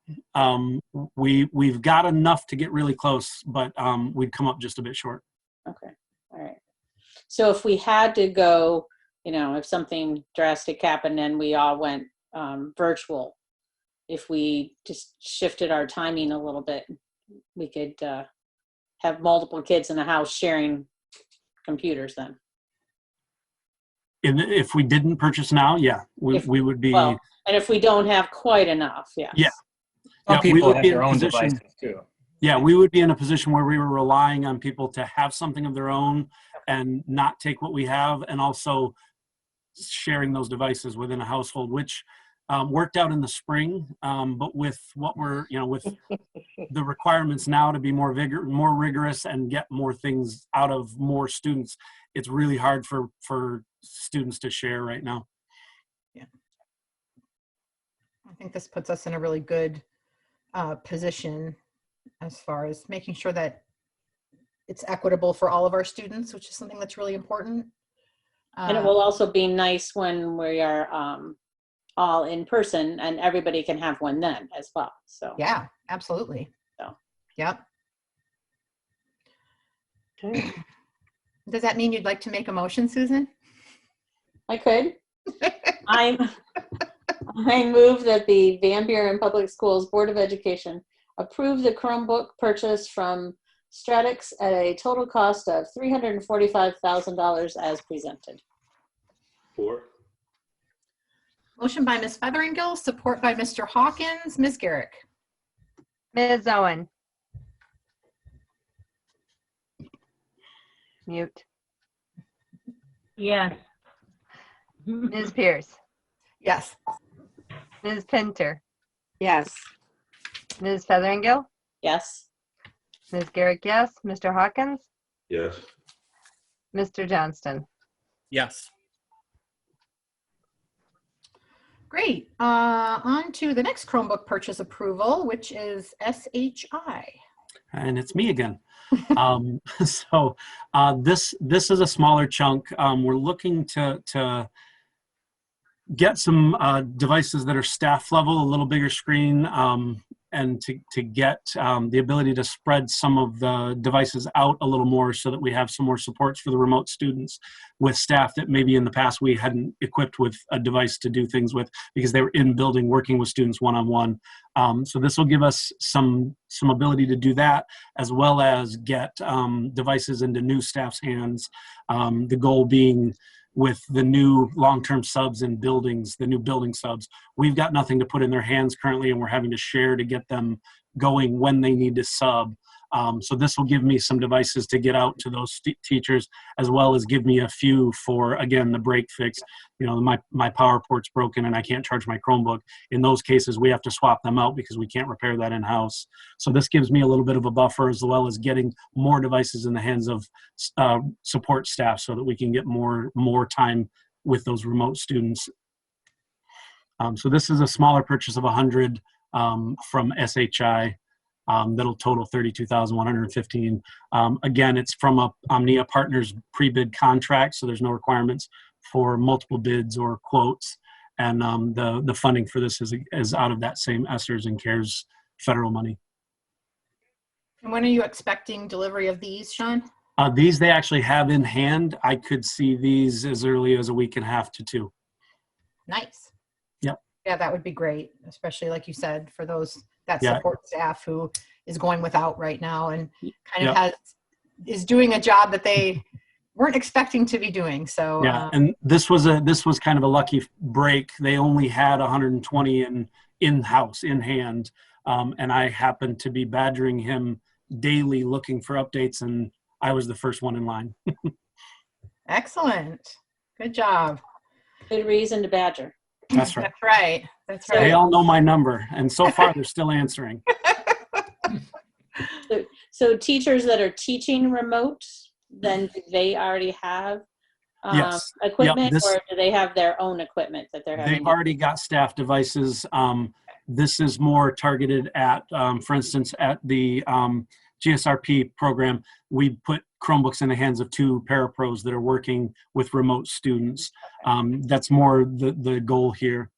We've got enough to get really close, but we'd come up just a bit short. Okay, all right. So if we had to go, if something drastic happened and we all went virtual, if we just shifted our timing a little bit, we could have multiple kids in the house sharing computers then. If we didn't purchase now, yeah, we would be. Well, and if we don't have quite enough, yes. Yeah. Some people have their own devices too. Yeah, we would be in a position where we were relying on people to have something of their own and not take what we have, and also sharing those devices within a household, which worked out in the spring. But with what we're, with the requirements now to be more rigorous and get more things out of more students, it's really hard for students to share right now. Yeah. I think this puts us in a really good position as far as making sure that it's equitable for all of our students, which is something that's really important. And it will also be nice when we are all in person and everybody can have one then as well. So Yeah, absolutely. So. Yep. Okay. Does that mean you'd like to make a motion, Susan? I could. I move that the Van Buren Public Schools Board of Education approve the Chromebook purchase from Stratix at a total cost of $345,000 as presented. Motion by Ms. Featheringale, support by Mr. Hawkins. Ms. Garrick. Ms. Owen. Mute. Yes. Ms. Pierce. Yes. Ms. Pinter. Yes. Ms. Featheringale. Yes. Ms. Garrick, yes. Mr. Hawkins. Yes. Mr. Johnston. Yes. Great. On to the next Chromebook purchase approval, which is SHI. And it's me again. So this is a smaller chunk. We're looking to get some devices that are staff level, a little bigger screen, and to get the ability to spread some of the devices out a little more so that we have some more supports for the remote students with staff that maybe in the past we hadn't equipped with a device to do things with because they were in building working with students one-on-one. So this will give us some ability to do that, as well as get devices into new staff's hands. The goal being with the new long-term subs in buildings, the new building subs, we've got nothing to put in their hands currently, and we're having to share to get them going when they need to sub. So this will give me some devices to get out to those teachers, as well as give me a few for, again, the break fix. You know, my power port's broken and I can't charge my Chromebook. In those cases, we have to swap them out because we can't repair that in-house. So this gives me a little bit of a buffer, as well as getting more devices in the hands of support staff so that we can get more time with those remote students. So this is a smaller purchase of 100 from SHI. That'll total $32,115. Again, it's from a Omnia Partners pre-bid contract, so there's no requirements for multiple bids or quotes. And the funding for this is out of that same ESSERS and CARES federal money. And when are you expecting delivery of these, Sean? These they actually have in hand. I could see these as early as a week and a half to 2. Nice. Yep. Yeah, that would be great, especially like you said, for that Yeah. support staff who is going without right now and kind of Yep. is doing a job that they weren't expecting to be doing. So yeah, and this was kind of a lucky break. They only had 120 in-house, in hand, and I happened to be badgering him daily looking for updates, and I was the first one in line. Excellent. Good job. Good reason to badger. That's right. That's right. That's right. They all know my number, and so far they're still answering. So teachers that are teaching remote, then do they already have Yes. equipment, Yep, or do they have their own equipment that they're having? They've already got staff devices. This is more targeted at, for instance, at the GSRP program, we put Chromebooks in the hands of 2 parapros that are working with remote students. That's more the goal here.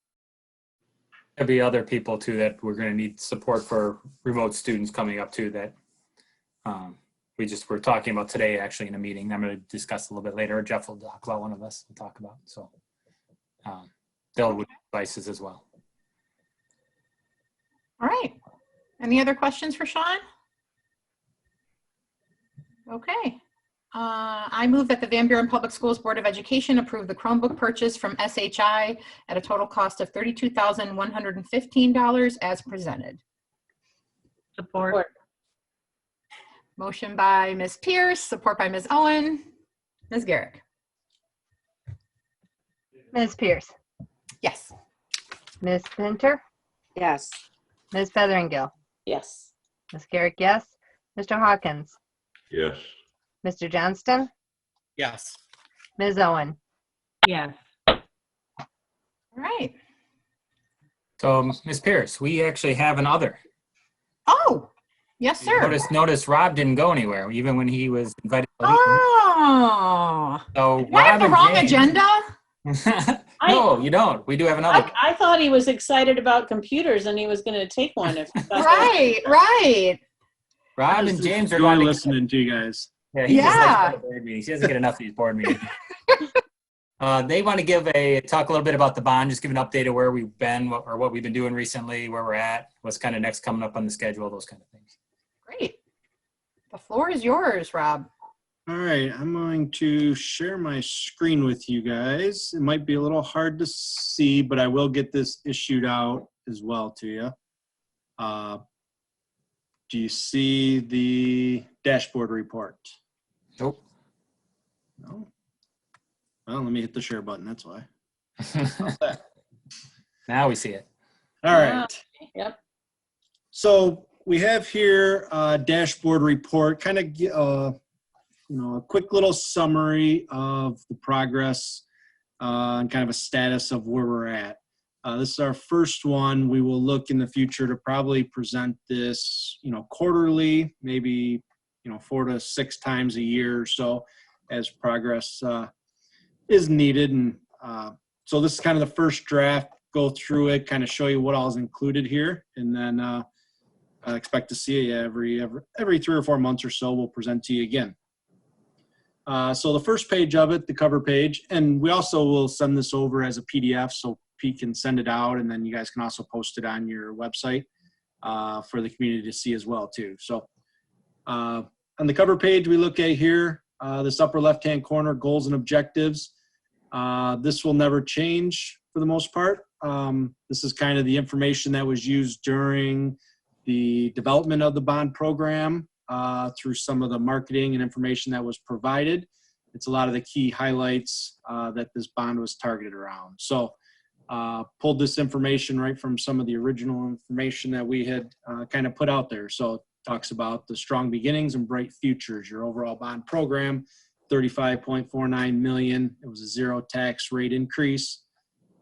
There'll be other people too that we're going to need support for remote students coming up too that we're talking about today actually in a meeting. I'm going to discuss a little bit later. Jeff will talk about, one of us will talk about. So they'll with devices as well. All right. Any other questions for Sean? Okay. I move that the Van Buren Public Schools Board of Education approve the Chromebook purchase from SHI at a total cost of $32,115 as presented. Support. Motion by Ms. Pierce, support by Ms. Owen. Ms. Garrick. Ms. Pierce. Yes. Ms. Pinter. Yes. Ms. Featheringale. Yes. Ms. Garrick, yes. Mr. Hawkins. Yes. Mr. Johnston. Yes. Ms. Owen. Yes. All right. So, Ms. Pierce, we actually have another. Oh, yes, sir. Notice Rob didn't go anywhere, even when he was invited to leave. Oh. So Do I have the Rob wrong and James- agenda? No, you don't. We do have another. I thought he was excited about computers and he was going to take one. If Right, right. Rob and James are Enjoy going to listening to you guys. Yeah, he just Yeah. likes board meetings. He doesn't get enough of these board meetings. They want to talk a little bit about the bond, just give an update of where we've been, what we've been doing recently, where we're at, what's kind of next coming up on the schedule, those kind of things. Great. The floor is yours, Rob. All right, I'm going to share my screen with you guys. It might be a little hard to see, but I will get this issued out as well to you. Do you see the dashboard report? Nope. No? Well, let me hit the share button, that's why. Now we see it. All right. Yep. So we have here a dashboard report, kind of a quick little summary of the progress and kind of a status of where we're at. This is our first one. We will look in the future to probably present this, quarterly, maybe, 4 to 6 times a year or so as progress is needed. And so this is kind of the first draft. Go through it, kind of show you what all is included here, and then I expect to see you every 3 or 4 months or so. We'll present to you again. So the first page of it, the cover page, and we also will send this over as a PDF so Pete can send it out, and then you guys can also post it on your website for the community to see as well too. So on the cover page, we look at here, this upper left-hand corner, goals and objectives. This will never change for the most part. This is kind of the information that was used during the development of the bond program through some of the marketing and information that was provided. It's a lot of the key highlights that this bond was targeted around. So pulled this information right from some of the original information that we had kind of put out there. So it talks about the strong beginnings and bright futures, your overall bond program, $35.49 million. It was a 0 tax rate increase.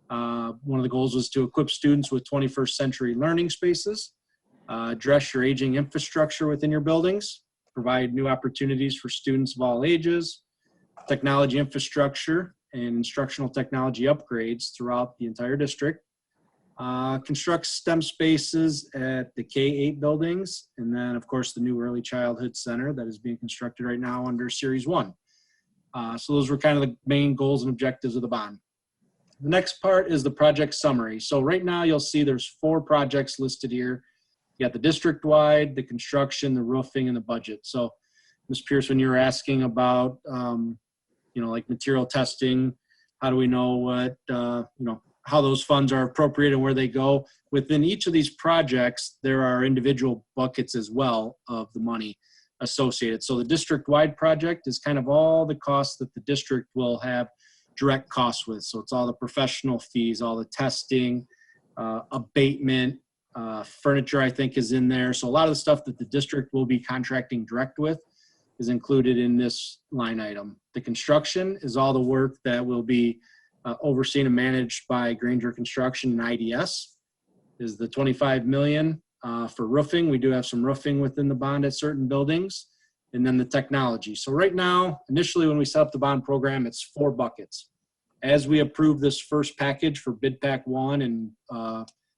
One of the goals was to equip students with 21st century learning spaces, address your aging infrastructure within your buildings, provide new opportunities for students of all ages, technology infrastructure and instructional technology upgrades throughout the entire district, construct STEM spaces at the K-8 buildings, and then of course the new early childhood center that is being constructed right now under Series 1. So those were kind of the main goals and objectives of the bond. The next part is the project summary. So right now you'll see there's 4 projects listed here. You got the district-wide, the construction, the roofing, and the budget. So Ms. Pierce, when you were asking about, like material testing, how do we know what, how those funds are appropriate and where they go? Within each of these projects, there are individual buckets as well of the money associated. So the district-wide project is kind of all the costs that the district will have direct costs with. So it's all the professional fees, all the testing, abatement, furniture, I think, is in there. So a lot of the stuff that the district will be contracting direct with is included in this line item. The construction is all the work that will be overseen and managed by Granger Construction and IDS. Is the $25 million for roofing. We do have some roofing within the bond at certain buildings. And then the technology. So right now, initially when we set up the bond program, it's 4 buckets. As we approve this first package for Bid Pack 1 and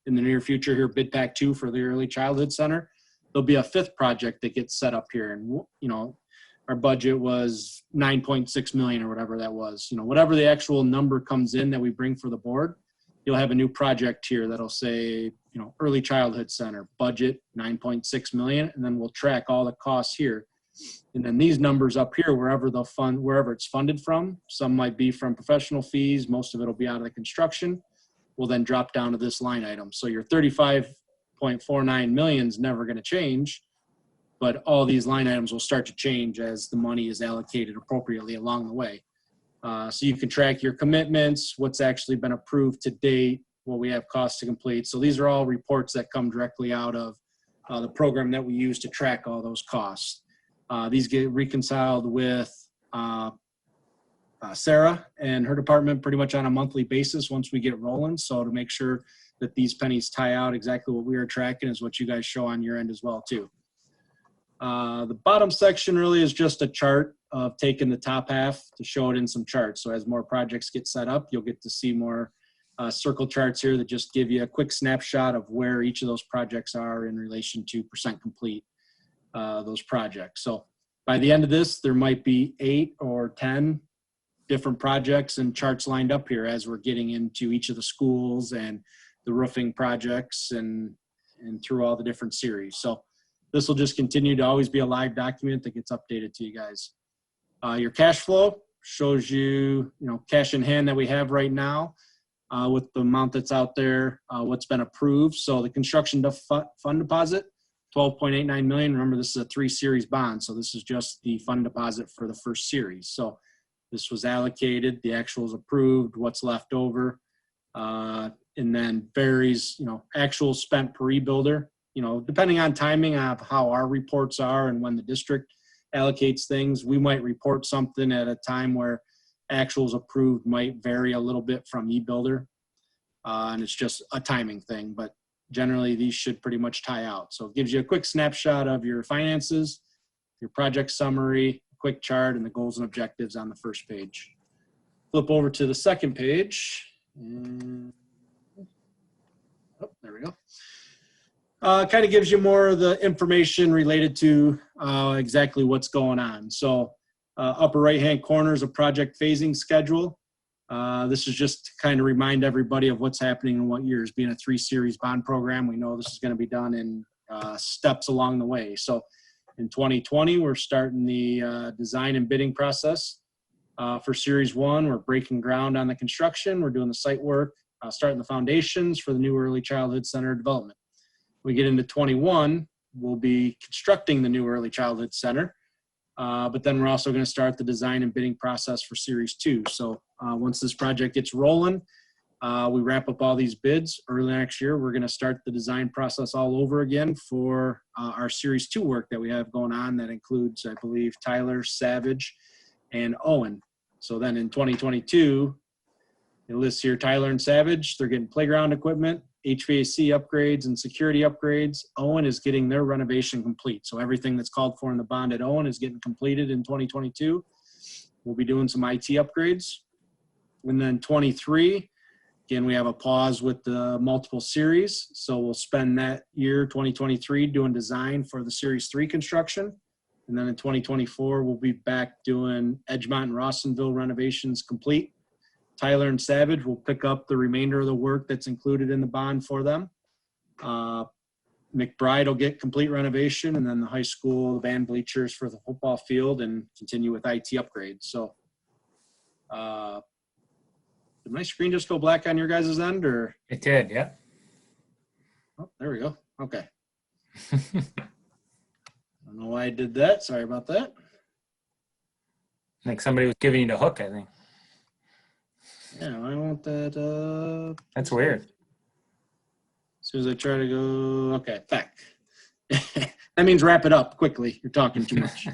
in the near future here, Bid Pack 2 for the Early Childhood Center, there'll be a 5th project that gets set up here. And, our budget was $9.6 million or whatever that was. Whatever the actual number comes in that we bring for the board, you'll have a new project here that'll say, Early Childhood Center, budget $9.6 million, and then we'll track all the costs here. And then these numbers up here, wherever it's funded from, some might be from professional fees, most of it will be out of the construction, will then drop down to this line item. So your $35.49 million is never going to change, but all these line items will start to change as the money is allocated appropriately along the way. So you can track your commitments, what's actually been approved to date, what we have costs to complete. So these are all reports that come directly out of the program that we use to track all those costs. These get reconciled with Sarah and her department pretty much on a monthly basis once we get rolling. So to make sure that these pennies tie out. Exactly what we are tracking is what you guys show on your end as well too. The bottom section really is just a chart of taking the top half to show it in some charts. So as more projects get set up, you'll get to see more circle charts here that just give you a quick snapshot of where each of those projects are in relation to percent complete those projects. So by the end of this, there might be 8 or 10 different projects and charts lined up here as we're getting into each of the schools and the roofing projects and through all the different series. So this will just continue to always be a live document that gets updated to you guys. Your cash flow shows you, cash in hand that we have right now with the amount that's out there, what's been approved. So the construction fund deposit, 12.89 million. Remember, this is a 3-series bond. So this is just the fund deposit for the first series. So this was allocated, the actuals approved, what's left over, and then varies, actual spent per e-builder, depending on timing of how our reports are and when the district allocates things. We might report something at a time where actuals approved might vary a little bit from e-builder, and it's just a timing thing, but generally these should pretty much tie out. So it gives you a quick snapshot of your finances, your project summary, quick chart, and the goals and objectives on the first page. Flip over to the second page. Oh, there we go. Kind of gives you more of the information related to exactly what's going on. So upper right-hand corner is a project phasing schedule. This is just to kind of remind everybody of what's happening in what years. Being a 3-series bond program, we know this is going to be done in steps along the way. So in 2020, we're starting the design and bidding process. For Series 1, we're breaking ground on the construction. We're doing the site work, starting the foundations for the new Early Childhood Center development. We get into 21, we'll be constructing the new Early Childhood Center. But then we're also going to start the design and bidding process for Series 2. So once this project gets rolling, we wrap up all these bids. Early next year, we're going to start the design process all over again for our Series 2 work that we have going on. That includes, I believe, Tyler, Savage, and Owen. So then in 2022, it lists here Tyler and Savage. They're getting playground equipment, HVAC upgrades, and security upgrades. Owen is getting their renovation complete. So everything that's called for in the bond at Owen is getting completed in 2022. We'll be doing some IT upgrades. And then 23, again, we have a pause with the multiple series. So we'll spend that year, 2023, doing design for the Series 3 construction. And then in 2024, we'll be back doing Edgemont and Rawsonville renovations complete. Tyler and Savage will pick up the remainder of the work that's included in the bond for them. McBride will get complete renovation, and then the high school, the band bleachers for the football field, and continue with IT upgrades. So did my screen just go black on your guys' end, or? It did, yeah. Oh, there we go. Okay. I don't know why I did that. Sorry about that. I think somebody was giving you the hook, I think. Yeah, I want that. That's weird. As soon as I try to go, okay, back. That means wrap it up quickly. You're talking too much.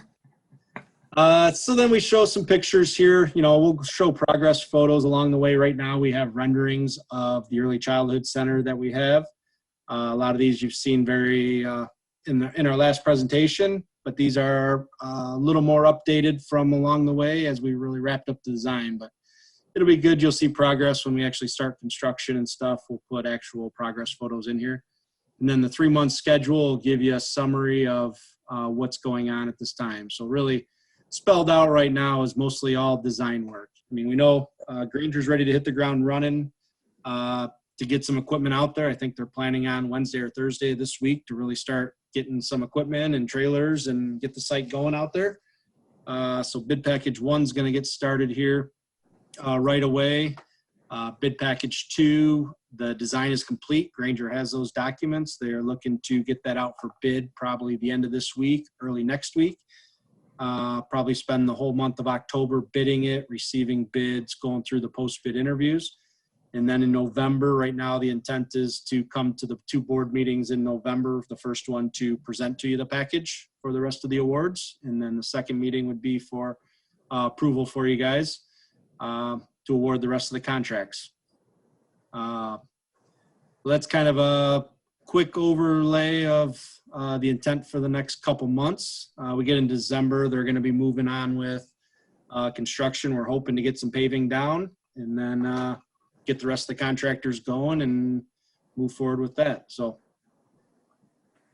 So then we show some pictures here. We'll show progress photos along the way. Right now we have renderings of the Early Childhood Center that we have. A lot of these you've seen very in our last presentation, but these are a little more updated from along the way as we really wrapped up the design. But it'll be good. You'll see progress when we actually start construction and stuff. We'll put actual progress photos in here. And then the 3-month schedule will give you a summary of what's going on at this time. So really spelled out right now is mostly all design work. I mean, we know Granger's ready to hit the ground running to get some equipment out there. I think they're planning on Wednesday or Thursday this week to really start getting some equipment and trailers and get the site going out there. So bid package 1 is going to get started here right away. Bid package 2, the design is complete. Granger has those documents. They are looking to get that out for bid probably the end of this week, early next week. Probably spend the whole month of October bidding it, receiving bids, going through the post-bid interviews. And then in November, right now, the intent is to come to the 2 board meetings in November. The first one to present to you the package for the rest of the awards. And then the second meeting would be for approval for you guys to award the rest of the contracts. that's kind of a quick overlay of the intent for the next couple months. We get in December, they're going to be moving on with construction. We're hoping to get some paving down and then get the rest of the contractors going and move forward with that. So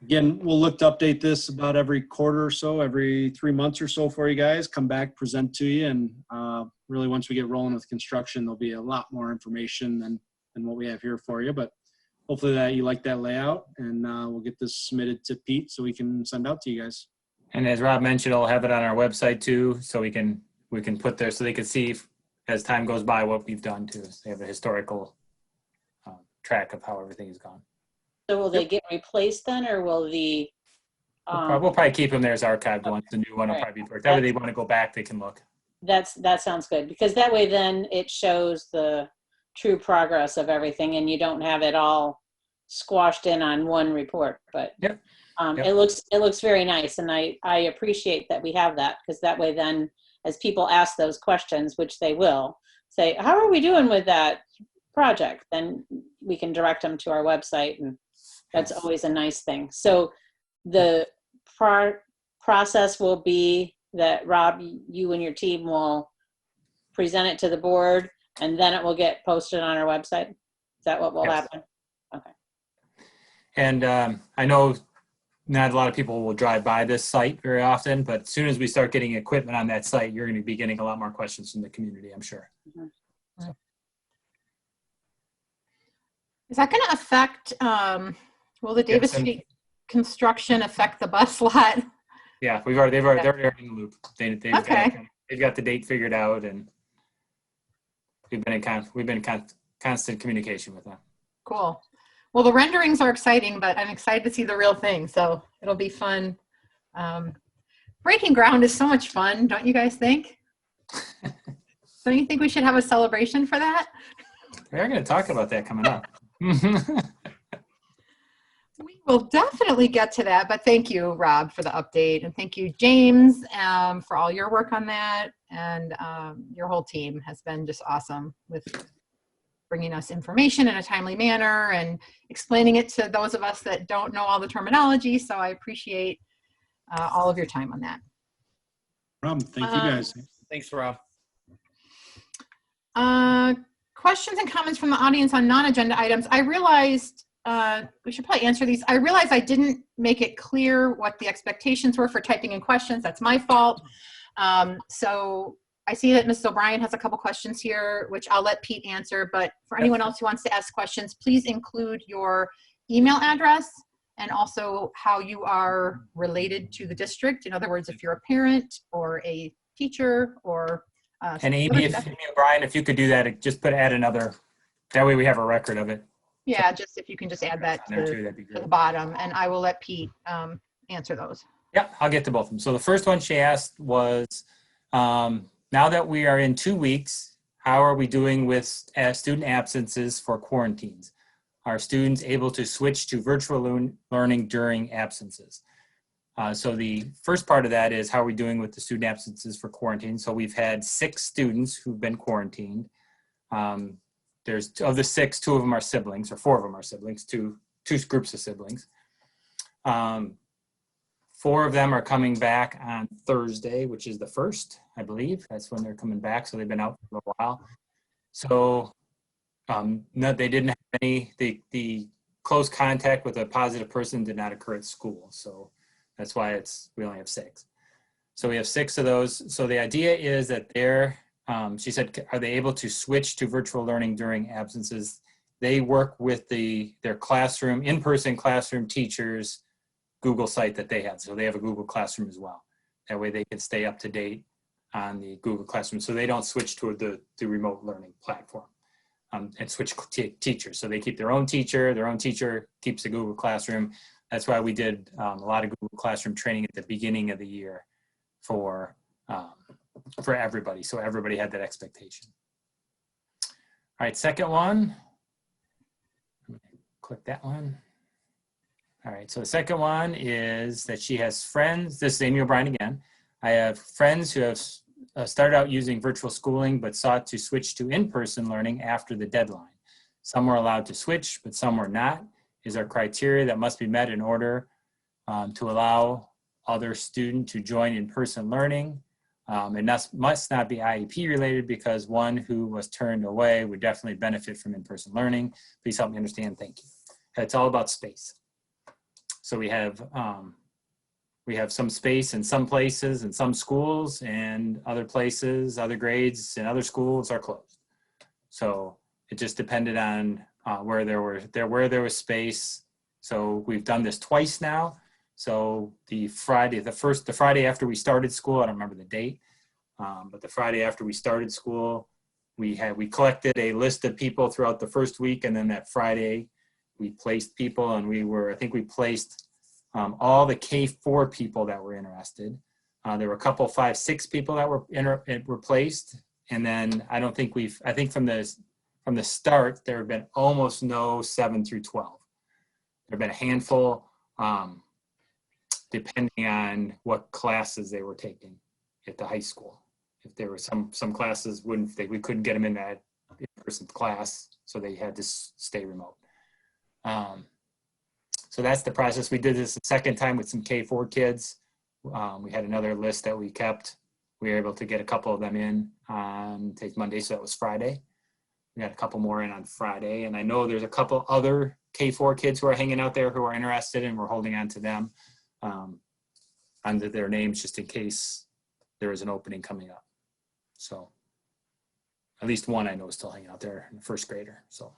again, we'll look to update this about every quarter or so, every 3 months or so for you guys, come back, present to you. And really once we get rolling with construction, there'll be a lot more information than what we have here for you. But hopefully that you like that layout, and we'll get this submitted to Pete so we can send out to you guys. And as Rob mentioned, I'll have it on our website too, so we can put there so they can see as time goes by what we've done too. So they have a historical track of how everything has gone. So will they get replaced then, or will the? We'll probably keep them there as archived ones. The new one will probably be worked. That way they want to go back, they can look. That sounds good, because that way then it shows the true progress of everything, and you don't have it all squashed in on one report. But yep. It looks very nice, and I appreciate that we have that, because that way then as people ask those questions, which they will, say, how are we doing with that project? Then we can direct them to our website, and that's always a nice thing. So the process will be that, Rob, you and your team will present it to the board, and then it will get posted on our website. Is that what will happen? Okay. And I know not a lot of people will drive by this site very often, but as soon as we start getting equipment on that site, you're going to be getting a lot more questions from the community, I'm sure. Mm-hmm. Is that going to affect, will the Davis Street construction affect the bus lot? Yeah, they're already in the loop. They've got the date figured out, and we've been in constant communication with them. Cool. Well, the renderings are exciting, but I'm excited to see the real thing. So it'll be fun. Breaking ground is so much fun, don't you guys think? Don't you think we should have a celebration for that? We're going to talk about that coming up. We will definitely get to that, but thank you, Rob, for the update, and thank you, James, for all your work on that, and your whole team has been just awesome with bringing us information in a timely manner and explaining it to those of us that don't know all the terminology, so I appreciate all of your time on that. Rob, thank you guys. Thanks, Rob. Questions and comments from the audience on non-agenda items. I realized we should probably answer these. I realized I didn't make it clear what the expectations were for typing in questions. That's my fault. So I see that Mrs. O'Brien has a couple questions here, which I'll let Pete answer. But for anyone else who wants to ask questions, please include your email address and also how you are related to the district. In other words, if you're a parent or a teacher or and Amy O'Brien, if you could do that, just add another. That way we have a record of it. Yeah, just if you can just add that to the bottom, and I will let Pete answer those. Yep, I'll get to both of them. So the first one she asked was, now that we are in 2 weeks, how are we doing with student absences for quarantines? Are students able to switch to virtual learning during absences? So the first part of that is how are we doing with the student absences for quarantine? So we've had 6 students who've been quarantined. There's of the 6, 2 of them are siblings, or 4 of them are siblings, two groups of siblings. 4 of them are coming back on Thursday, which is the 1st, I believe. That's when they're coming back. So they've been out for a while. So no, they didn't have any, the close contact with a positive person did not occur at school. So that's why we only have 6. So we have 6 of those. So the idea is that she said, are they able to switch to virtual learning during absences? They work with their classroom, in-person classroom teachers, Google site that they have. So they have a Google Classroom as well. That way they can stay up to date on the Google Classroom. So they don't switch to the remote learning platform and switch teachers. So they keep their own teacher keeps the Google Classroom. That's why we did a lot of Google Classroom training at the beginning of the year for everybody. So everybody had that expectation. All right, second one. Click that one. All right, so the second one is that she has friends. This is Amy O'Brien again. I have friends who have started out using virtual schooling, but sought to switch to in-person learning after the deadline. Some were allowed to switch, but some were not, is our criteria that must be met in order to allow other student to join in-person learning. And that must not be IEP related, because one who was turned away would definitely benefit from in-person learning. Please help me understand, thank you. It's all about space. So we have some space in some places and some schools, and other places, other grades and other schools are closed. So it just depended on where there was space. So we've done this twice now. So the Friday after we started school, I don't remember the date, but the Friday after we started school, we collected a list of people throughout the first week, and then that Friday we placed people, and I think we placed all the K-4 people that were interested. There were a couple 5-6 people that were placed, and then I think from the start there have been almost no 7 through 12. There have been a handful, depending on what classes they were taking at the high school. If there were some classes we couldn't get them in that in-person class, so they had to stay remote. So that's the process. We did this the second time with some K-4 kids. We had another list that we kept. We were able to get a couple of them in on Monday, so that was Friday. We had a couple more in on Friday, and I know there's a couple other K-4 kids who are hanging out there who are interested, and we're holding on to them under their names just in case there is an opening coming up. So at least one I know is still hanging out there, in the first grader. So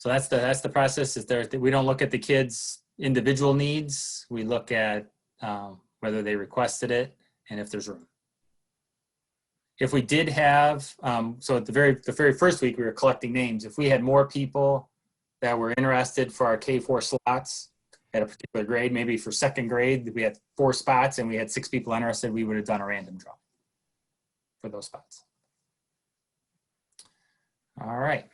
that's the process. We don't look at the kids' individual needs. We look at whether they requested it and if there's room. If we did have, so at the very first week we were collecting names. If we had more people that were interested for our K-4 slots at a particular grade, maybe for second grade, we had 4 spots and we had 6 people interested, we would have done a random draw for those spots. All right.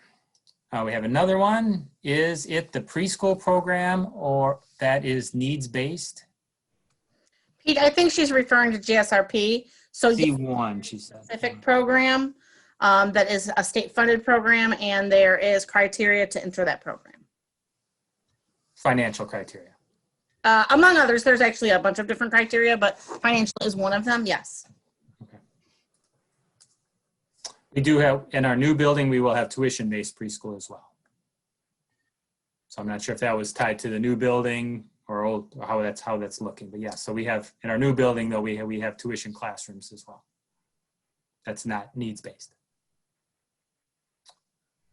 We have another one. Is it the preschool program or that is needs-based? Pete, I think she's referring to GSRP. So C1, she said. Specific program that is a state-funded program, and there is criteria to enter that program. Financial criteria. Among others, there's actually a bunch of different criteria, but financial is one of them, yes. Okay. We do have, in our new building, we will have tuition-based preschool as well. So I'm not sure if that was tied to the new building or old, or how that's looking, but yeah, so we have, in our new building though, we have tuition classrooms as well. That's not needs-based.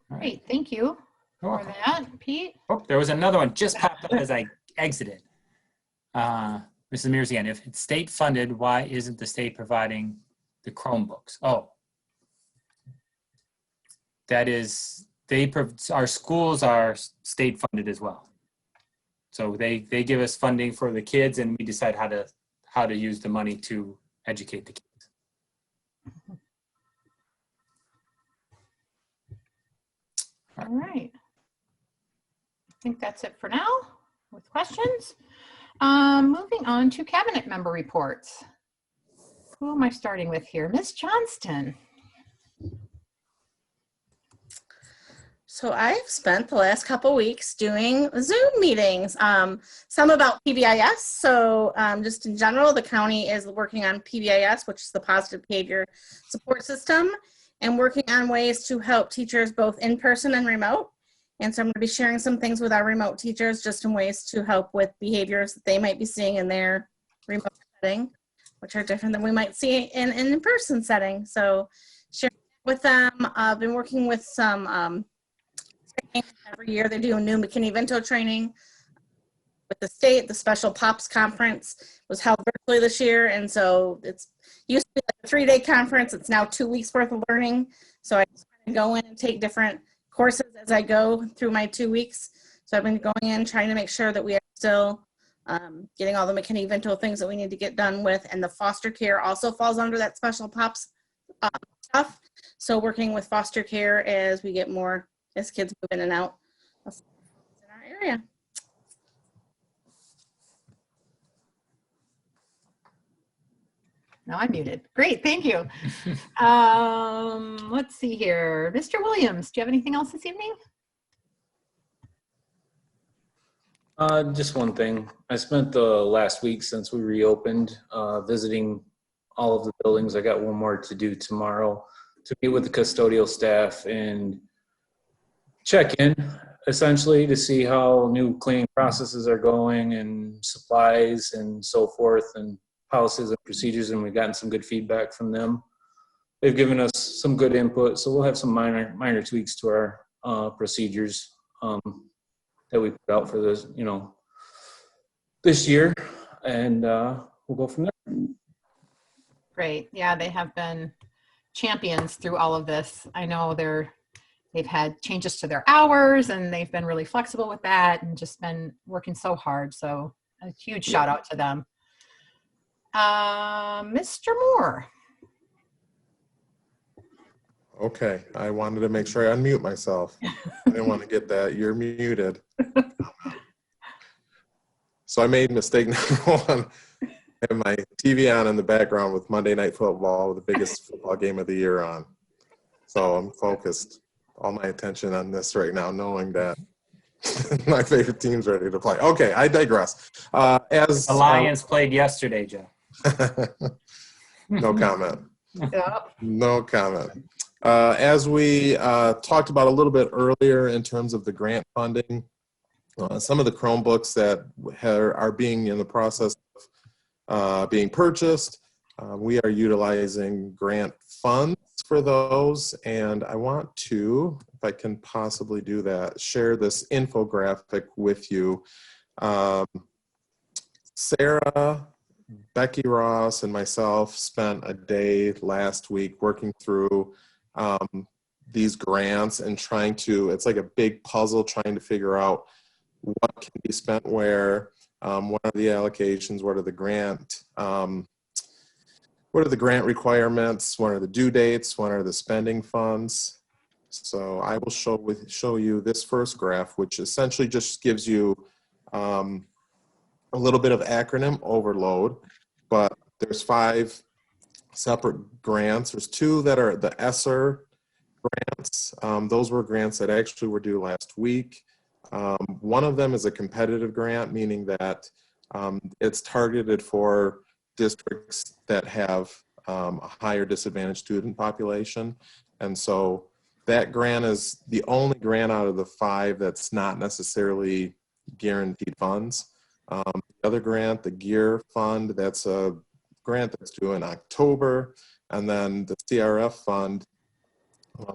Great, thank you for that, Pete. Oh, there was another one just popped up as I exited. Mrs. Mears again, if it's state funded, why isn't the state providing the Chromebooks? Oh, that is, our schools are state funded as well. So they give us funding for the kids, and we decide how to use the money to educate the kids. All right. I think that's it for now with questions. Moving on to cabinet member reports. Who am I starting with here? Ms. Johnston. So I've spent the last couple weeks doing Zoom meetings, some about PBIS. So just in general, the county is working on PBIS, which is the Positive Behavior Support System, and working on ways to help teachers both in person and remote. And so I'm going to be sharing some things with our remote teachers just in ways to help with behaviors that they might be seeing in their remote setting, which are different than we might see in an in-person setting. So sharing with them, I've been working with some every year they do a new McKinney-Vento training with the state. The special POPS conference was held virtually this year, and so it's used to be like a 3-day conference. It's now 2 weeks worth of learning. So I go in and take different courses as I go through my 2 weeks. So I've been going in trying to make sure that we are still getting all the McKinney-Vento things that we need to get done with, and the foster care also falls under that special POPS stuff. So working with foster care as we get more, as kids move in and out of in our area. Now I'm muted. Great, thank you. Let's see here. Mr. Williams, do you have anything else this evening? Just one thing. I spent the last week since we reopened visiting all of the buildings. I got one more to do tomorrow to meet with the custodial staff and check in essentially to see how new cleaning processes are going and supplies and so forth and policies and procedures, and we've gotten some good feedback from them. They've given us some good input, so we'll have some minor tweaks to our procedures that we put out for this, this year, and we'll go from there. Great. Yeah, they have been champions through all of this. I know they've had changes to their hours, and they've been really flexible with that and just been working so hard. So a huge shout out to them. Mr. Moore. Okay, I wanted to make sure I unmute myself. I didn't want to get that. You're muted. So I made mistake number one. I have my TV on in the background with Monday Night Football, the biggest football game of the year on. So I'm focused, all my attention on this right now, knowing that my favorite team's ready to play. Okay, I digress. As the Lions played yesterday, Joe. No comment. Yep. No comment. As we talked about a little bit earlier in terms of the grant funding, some of the Chromebooks that are being in the process of being purchased, we are utilizing grant funds for those. And I want to, if I can possibly do that, share this infographic with you. Sarah, Becky Ross, and myself spent a day last week working through these grants and trying to, it's like a big puzzle trying to figure out what can be spent where, what are the allocations, what are the grant requirements, what are the due dates, what are the spending funds. So I will show you this first graph, which essentially just gives you a little bit of acronym overload, but there's 5 separate grants. There's 2 that are the ESSER grants. Those were grants that actually were due last week. One of them is a competitive grant, meaning that it's targeted for districts that have a higher disadvantaged student population. And so that grant is the only grant out of the 5 that's not necessarily guaranteed funds. The other grant, the GEAR Fund, that's a grant that's due in October. And then the CRF fund,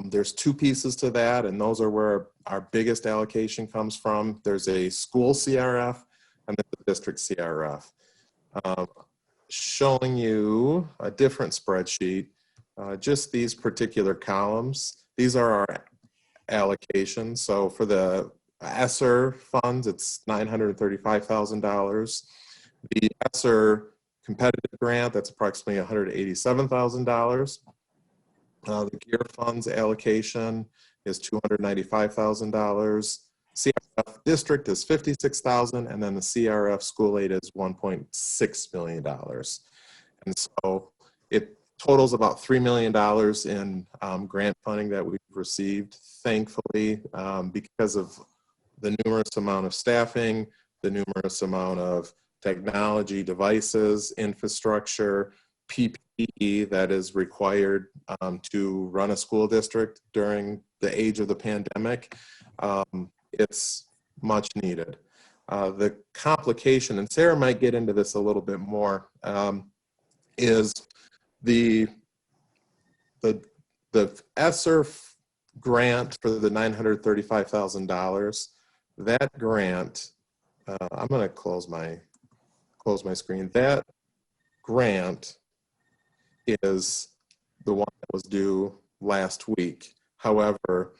there's 2 pieces to that, and those are where our biggest allocation comes from. There's a school CRF and then the district CRF. Showing you a different spreadsheet, just these particular columns. These are our allocations. So for the ESSER funds, it's $935,000. The ESSER competitive grant, that's approximately $187,000. The GEAR funds allocation is $295,000. CRF district is $56,000, and then the CRF school aid is $1.6 million. And so it totals about $3 million in grant funding that we've received, thankfully, because of the numerous amount of staffing, the numerous amount of technology, devices, infrastructure, PPE that is required to run a school district during the age of the pandemic. It's much needed. The complication, and Sarah might get into this a little bit more, is the ESSER grant for the $935,000. That grant, I'm going to close my screen. That grant is the one that was due last week. However,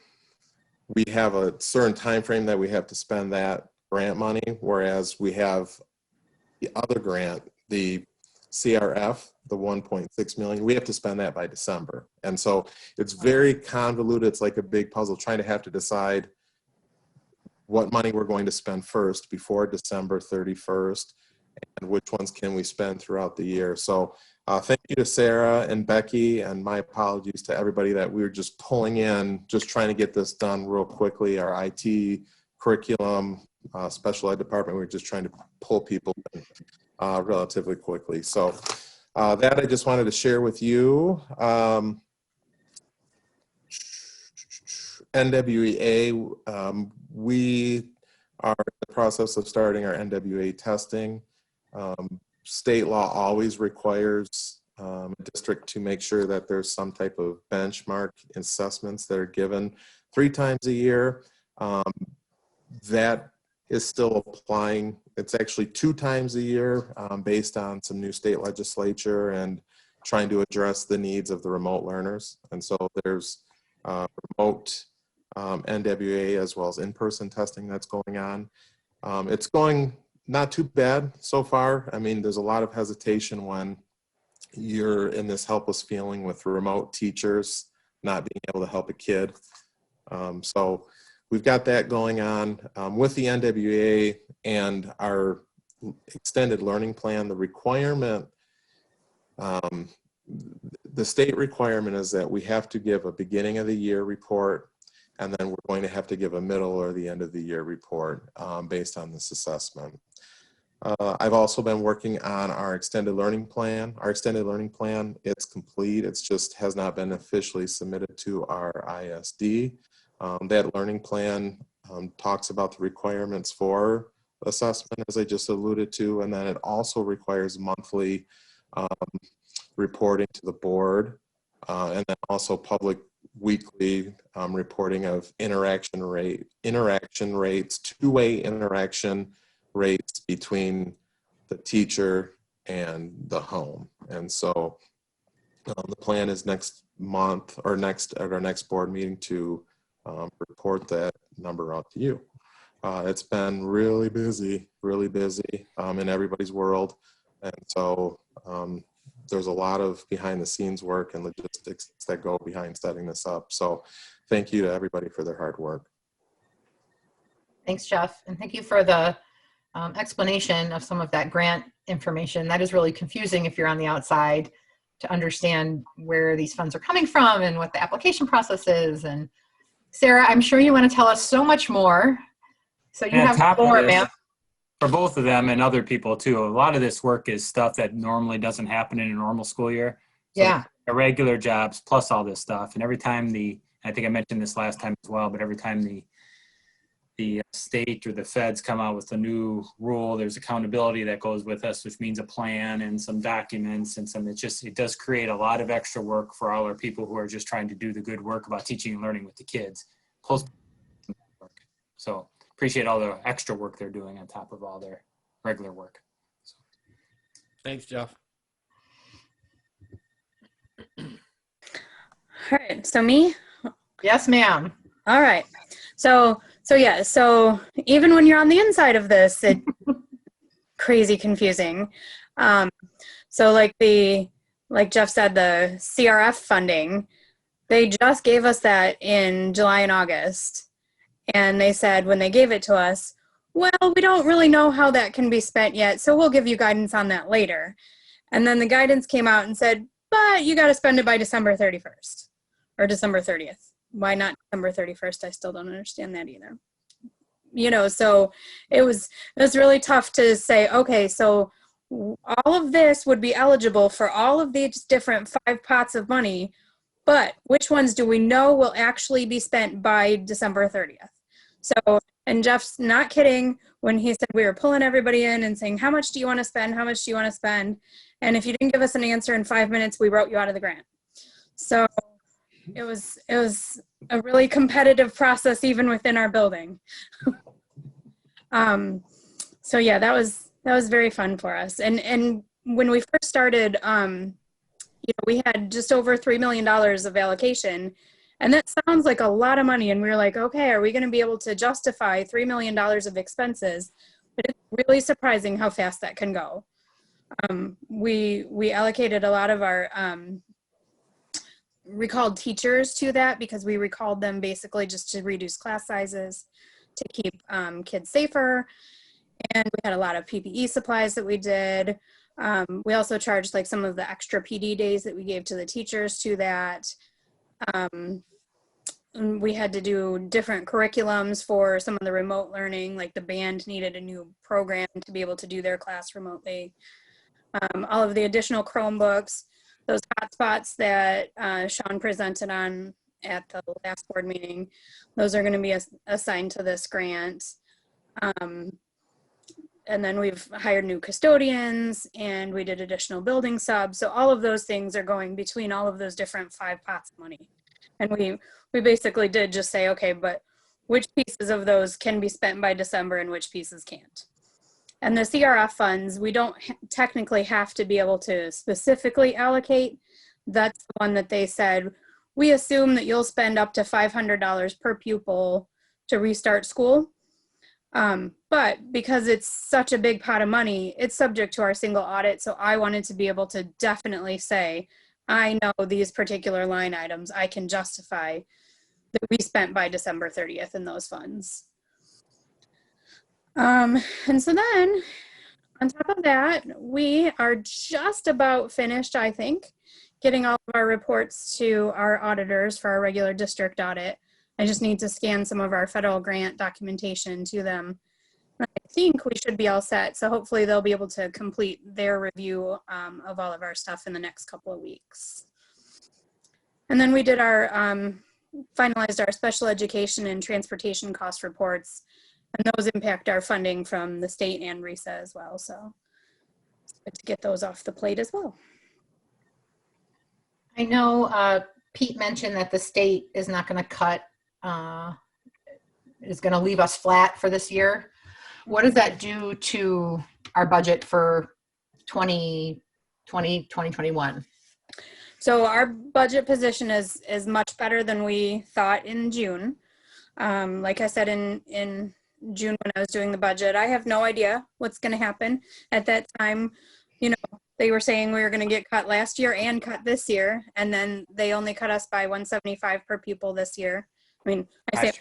we have a certain time frame that we have to spend that grant money, whereas we have the other grant, the CRF, the 1.6 million, we have to spend that by December. And so it's very convoluted. It's like a big puzzle trying to have to decide what money we're going to spend first before December 31st. and which ones can we spend throughout the year. So thank you to Sarah and Becky, and my apologies to everybody that we were just pulling in, just trying to get this done real quickly. Our IT, curriculum, special ed department, we were just trying to pull people in relatively quickly. So that I just wanted to share with you. NWEA, we are in the process of starting our NWEA testing. State law always requires a district to make sure that there's some type of benchmark assessments that are given 3 times a year. That is still applying. It's actually 2 times a year based on some new state legislature and trying to address the needs of the remote learners. And so there's remote NWA as well as in-person testing that's going on. It's going not too bad so far. I mean, there's a lot of hesitation when you're in this helpless feeling with remote teachers not being able to help a kid. So we've got that going on with the NWA and our extended learning plan. The requirement, the state requirement is that we have to give a beginning of the year report, and then we're going to have to give a middle or the end of the year report based on this assessment. I've also been working on our extended learning plan. Our extended learning plan, it's complete. It's just has not been officially submitted to our ISD. That learning plan talks about the requirements for assessment, as I just alluded to, and then it also requires monthly reporting to the board, and then also public weekly reporting of interaction rates, two-way interaction rates between the teacher and the home. And so the plan is next month or at our next board meeting to report that number out to you. It's been really busy in everybody's world. And so there's a lot of behind the scenes work and logistics that go behind setting this up. So thank you to everybody for their hard work. Thanks, Jeff. And thank you for the explanation of some of that grant information. That is really confusing if you're on the outside to understand where these funds are coming from and what the application process is. And Sarah, I'm sure you want to tell us so much more. So you have the floor, ma'am. For both of them and other people too, a lot of this work is stuff that normally doesn't happen in a normal school year. So yeah. Irregular jobs plus all this stuff. And every time I think I mentioned this last time as well, but every time the state or the feds come out with a new rule, there's accountability that goes with us, which means a plan and some documents and some, it does create a lot of extra work for all our people who are just trying to do the good work about teaching and learning with the kids. So appreciate all the extra work they're doing on top of all their regular work. So. Thanks, Jeff. All right, so me? Yes, ma'am. All right. So even when you're on the inside of this, it's crazy confusing. So like Jeff said, the CRF funding, they just gave us that in July and August. And they said when they gave it to us, well, we don't really know how that can be spent yet, so we'll give you guidance on that later. And then the guidance came out and said, but you got to spend it by December 31st or December 30th. Why not December 31st? I still don't understand that either. You know, so it was really tough to say, okay, so all of this would be eligible for all of these different 5 pots of money, but which ones do we know will actually be spent by December 30th? So, and Jeff's not kidding when he said we were pulling everybody in and saying, how much do you want to spend? How much do you want to spend? And if you didn't give us an answer in 5 minutes, we wrote you out of the grant. So it was a really competitive process even within our building. So yeah, that was very fun for us. And when we first started, we had just over $3 million of allocation, and that sounds like a lot of money. And we were like, okay, are we going to be able to justify $3 million of expenses? But it's really surprising how fast that can go. We allocated a lot of our recalled teachers to that because we recalled them basically just to reduce class sizes, to keep kids safer. And we had a lot of PPE supplies that we did. We also charged like some of the extra PD days that we gave to the teachers to that. And we had to do different curriculums for some of the remote learning, like the band needed a new program to be able to do their class remotely. All of the additional Chromebooks, those hotspots that Sean presented on at the last board meeting, those are going to be assigned to this grant. And then we've hired new custodians and we did additional building subs. So all of those things are going between all of those different 5 pots of money. And we basically did just say, okay, but which pieces of those can be spent by December and which pieces can't. And the CRF funds, we don't technically have to be able to specifically allocate. That's the one that they said, we assume that you'll spend up to $500 per pupil to restart school. But because it's such a big pot of money, it's subject to our single audit. So I wanted to be able to definitely say, I know these particular line items, I can justify that we spent by December 30th in those funds. And so then on top of that, we are just about finished, I think, getting all of our reports to our auditors for our regular district audit. I just need to scan some of our federal grant documentation to them. I think we should be all set. So hopefully they'll be able to complete their review of all of our stuff in the next couple of weeks. And then we did our, finalized our special education and transportation cost reports, and those impact our funding from the state and RESA as well. So it's good to get those off the plate as well. I know Pete mentioned that the state is not going to cut, is going to leave us flat for this year. What does that do to our budget for 2021? So our budget position is much better than we thought in June. Like I said, in June when I was doing the budget, I have no idea what's going to happen. At that time, you know, they were saying we were going to get cut last year and cut this year, and then they only cut us by $175 per pupil this year. I mean, I say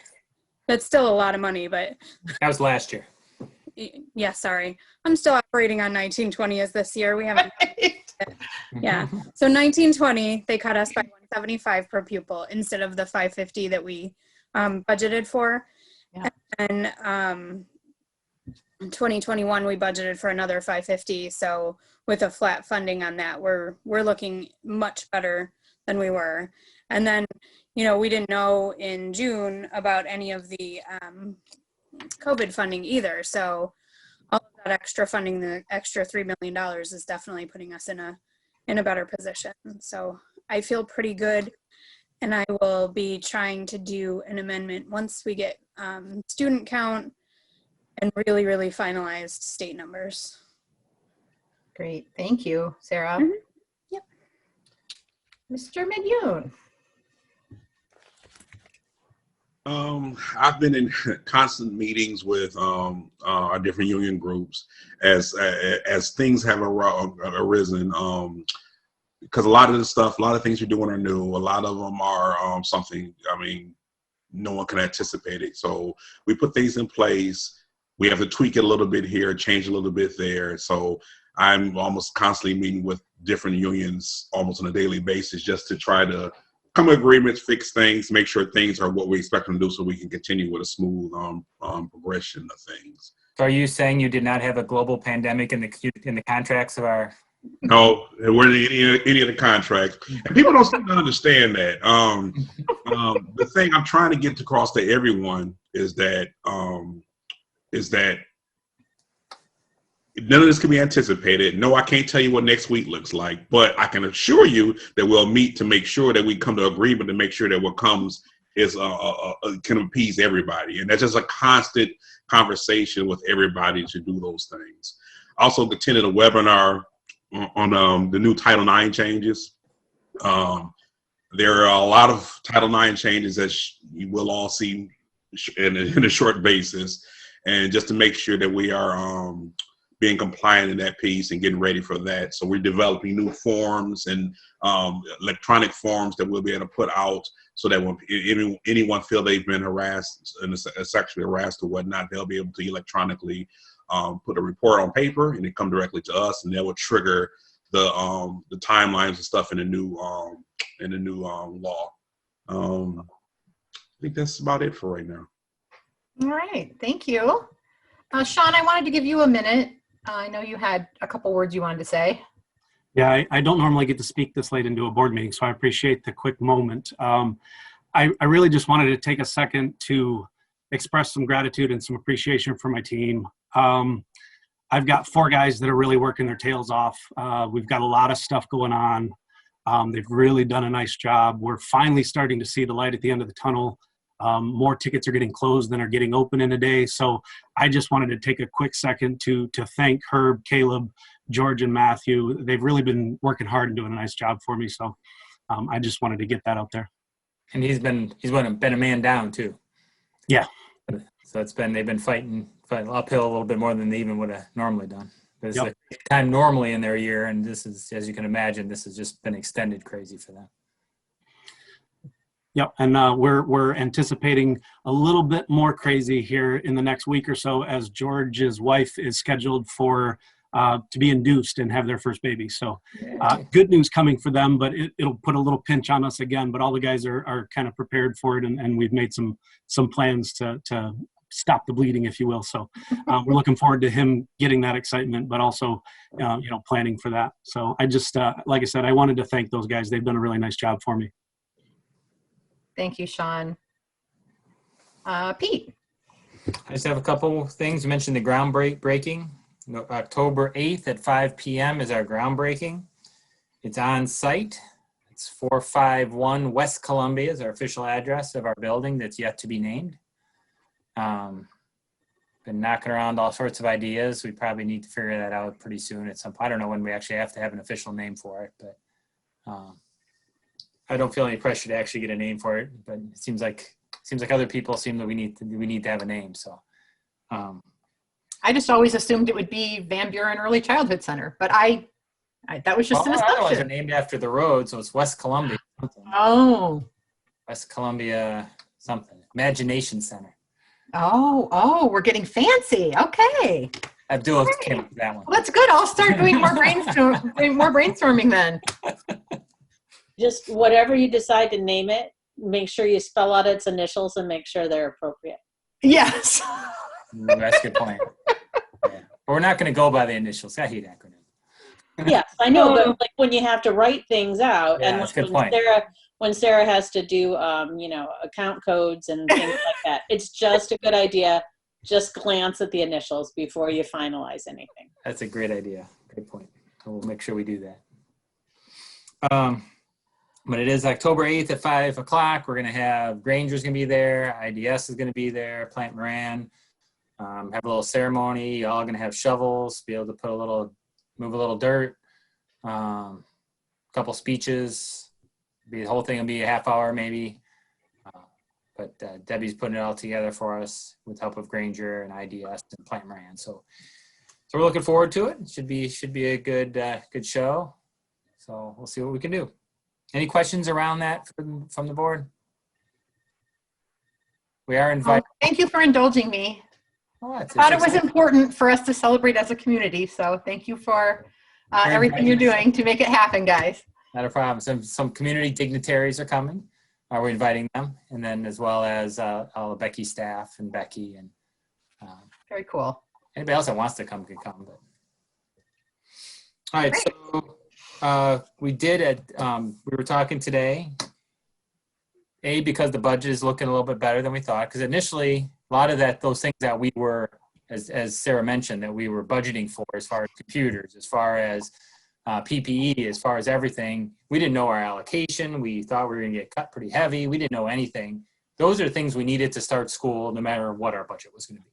that's still a lot of money, but that was last year. Yeah, sorry, I'm still operating on 1920 as this year. We haven't. Yeah, so 1920 they cut us by $175 per pupil instead of the $550 that we budgeted for. Yeah. And 2021 we budgeted for another $550. So with a flat funding on that, we're looking much better than we were. And then, you know, we didn't know in June about any of the COVID funding either. So all of that extra funding, the extra $3 million, is definitely putting us in a better position. So I feel pretty good, and I will be trying to do an amendment once we get student count and really finalized state numbers. Great, thank you, Sarah. Mm-hmm. Yep. Mr. Midyoun. I've been in constant meetings with our different union groups as things have arisen. Because a lot of the stuff, a lot of things we're doing are new. A lot of them are something, I mean, no one can anticipate it. So we put things in place. We have to tweak it a little bit here, change a little bit there. So I'm almost constantly meeting with different unions almost on a daily basis just to try to come to agreements, fix things, make sure things are what we expect them to do so we can continue with a smooth progression of things. So are you saying you did not have a global pandemic in the contracts of our? No, we're in any of the contracts. And people don't seem to understand that. The thing I'm trying to get across to everyone is that none of this can be anticipated. No, I can't tell you what next week looks like, but I can assure you that we'll meet to make sure that we come to agreement to make sure that what comes is can appease everybody. And that's just a constant conversation with everybody to do those things. Also attended a webinar on the new Title IX changes. There are a lot of Title IX changes that you will all see in a short basis. And just to make sure that we are being compliant in that piece and getting ready for that. So we're developing new forms and electronic forms that we'll be able to put out so that when anyone feel they've been harassed and sexually harassed or whatnot, they'll be able to electronically put a report on paper and it come directly to us, and that would trigger the timelines and stuff in the new law. I think that's about it for right now. All right, thank you. Sean, I wanted to give you a minute. I know you had a couple words you wanted to say. Yeah, I don't normally get to speak this late into a board meeting, so I appreciate the quick moment. I really just wanted to take a second to express some gratitude and some appreciation for my team. I've got 4 guys that are really working their tails off. We've got a lot of stuff going on. They've really done a nice job. We're finally starting to see the light at the end of the tunnel. More tickets are getting closed than are getting open in a day. So I just wanted to take a quick second to thank Herb, Caleb, George, and Matthew. They've really been working hard and doing a nice job for me. So I just wanted to get that out there. And he's been a man down too. Yeah. So they've been fighting uphill a little bit more than they even would have normally done. There's a time normally in their year, and this is, as you can imagine, this has just been extended crazy for them. Yep, and we're anticipating a little bit more crazy here in the next week or so, as George's wife is scheduled for to be induced and have their first baby. So good news coming for them, but it'll put a little pinch on us again. But all the guys are kind of prepared for it, and we've made some plans to stop the bleeding, if you will. So we're looking forward to him getting that excitement, but also planning for that. So I just like I said, I wanted to thank those guys. They've done a really nice job for me. Thank you, Sean. Pete. I just have a couple things. You mentioned the groundbreaking. October 8th at 5 p.m. is our groundbreaking. It's on site. It's 451 West Columbia is our official address of our building that's yet to be named. Been knocking around all sorts of ideas. We probably need to figure that out pretty soon at some point. I don't know when we actually have to have an official name for it, but I don't feel any pressure to actually get a name for it, but it seems like other people seem that we need to have a name. So I just always assumed it would be Van Buren Early Childhood Center, but that was just an assumption. They're named after the road, so it's West Columbia something. Oh. West Columbia something. Imagination Center. Oh, we're getting fancy. Okay. Abdullah came up with that one. Well, that's good. I'll start doing more brainstorming then. Just whatever you decide to name it, make sure you spell out its initials and make sure they're appropriate. Yes. That's a good point. Yeah. But we're not going to go by the initials. I hate acronyms. Yes, I know, but like when you have to write things out, Yeah, and that's a good when point. Sarah has to do, account codes and things like that, it's just a good idea. Just glance at the initials before you finalize anything. That's a great idea. Great point. We'll make sure we do that. But it is October 8th at 5 o'clock. We're going to have Granger's going to be there. IDS is going to be there. Plant Moran. Have a little ceremony. You're all going to have shovels, be able to move a little dirt. Couple speeches. The whole thing will be a half hour maybe. But Debbie's putting it all together for us with help of Granger and IDS and Plant Moran. So we're looking forward to it. It should be a good show. So we'll see what we can do. Any questions around that from the board? We are invited. Thank you for indulging me. I thought it was important for us to celebrate as a community. So thank you for everything you're doing to make it happen, guys. Not a problem. Some community dignitaries are coming. We're inviting them, and then as well as all of Becky's staff and Becky and very cool. Anybody else that wants to come can come. But all right, so we were talking today. Because the budget is looking a little bit better than we thought. Because initially, a lot of those things that we were, as Sarah mentioned, that we were budgeting for, as far as computers, as far as PPE, as far as everything, we didn't know our allocation. We thought we were going to get cut pretty heavy. We didn't know anything. Those are things we needed to start school, no matter what our budget was going to be.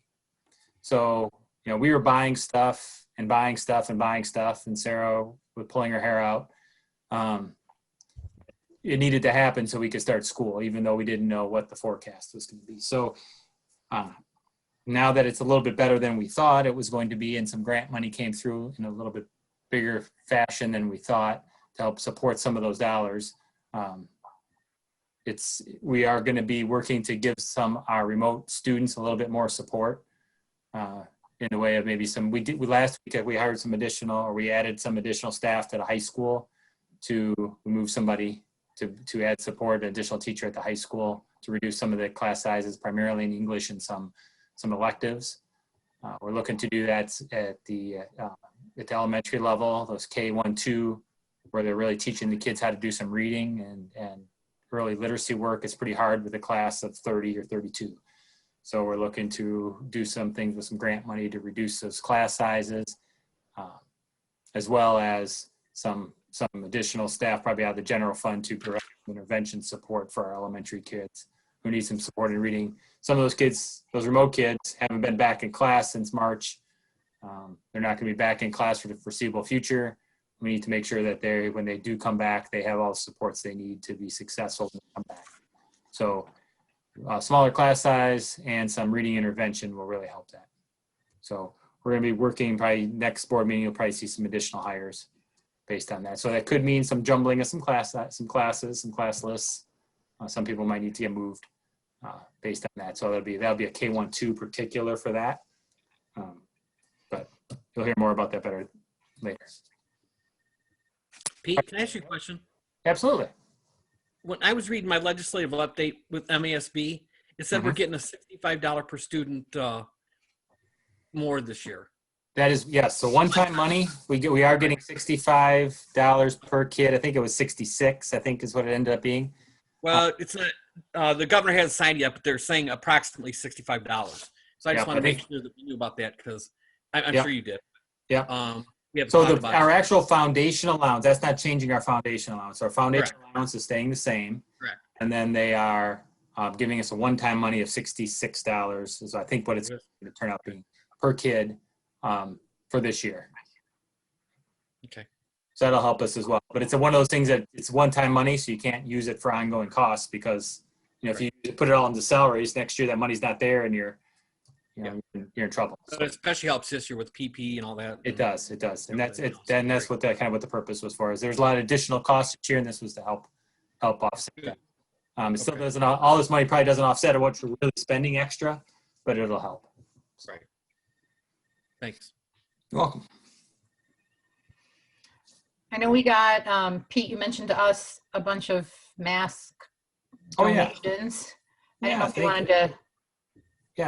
So, we were buying stuff and buying stuff and buying stuff, and Sarah was pulling her hair out. It needed to happen so we could start school, even though we didn't know what the forecast was going to be. So now that it's a little bit better than we thought it was going to be, and some grant money came through in a little bit bigger fashion than we thought to help support some of those dollars, we are going to be working to give our remote students a little bit more support. in the way of maybe last week we hired some additional, or we added some additional staff to the high school to move somebody to add support, an additional teacher at the high school to reduce some of the class sizes, primarily in English and some electives. We're looking to do that at the elementary level, those K1, 2, where they're really teaching the kids how to do some reading and early literacy work. It's pretty hard with a class of 30 or 32. So we're looking to do some things with some grant money to reduce those class sizes, as well as some additional staff probably out of the general fund to provide intervention support for our elementary kids who need some support in reading. Some of those kids, those remote kids, haven't been back in class since March. They're not going to be back in class for the foreseeable future. We need to make sure that when they do come back, they have all the supports they need to be successful when they come back. So smaller class size and some reading intervention will really help that. So we're going to be working, probably next board meeting, you'll probably see some additional hires based on that. So that could mean some jumbling of some classes, some class lists. Some people might need to get moved based on that. So that'll be a K1, 2 particular for that. But you'll hear more about that better later. Pete, can I ask you a question? Absolutely. When I was reading my legislative update with MASB, it said we're getting a $65 per student more this year. That is, yes. So one-time money, we are getting $65 per kid. I think it was 66, I think is what it ended up being. Well, it's not, the governor hasn't signed yet, but they're saying approximately $65. So I just want to make sure that we knew about that, because I'm sure you did. Yeah. So our actual foundation allowance, that's not changing our foundation allowance. Our foundation allowance is staying the same. Correct. And then they are giving us a one-time money of $66 is I think what it's going to turn out being per kid for this year. Okay. So that'll help us as well. But it's one of those things that it's one-time money, so you can't use it for ongoing costs, because if you put it all into salaries, next year that money's not there and you're in trouble. So it especially helps this year with PP and all that. It does. And that's it. Then that's what what the purpose was for. Is there's a lot of additional costs this year, and this was to help offset that. It still doesn't. All this money probably doesn't offset what we're really spending extra, but it'll help. Right. Thanks. You're welcome. I know we got, Pete, you mentioned to us a bunch of mask donations. I don't know if you wanted to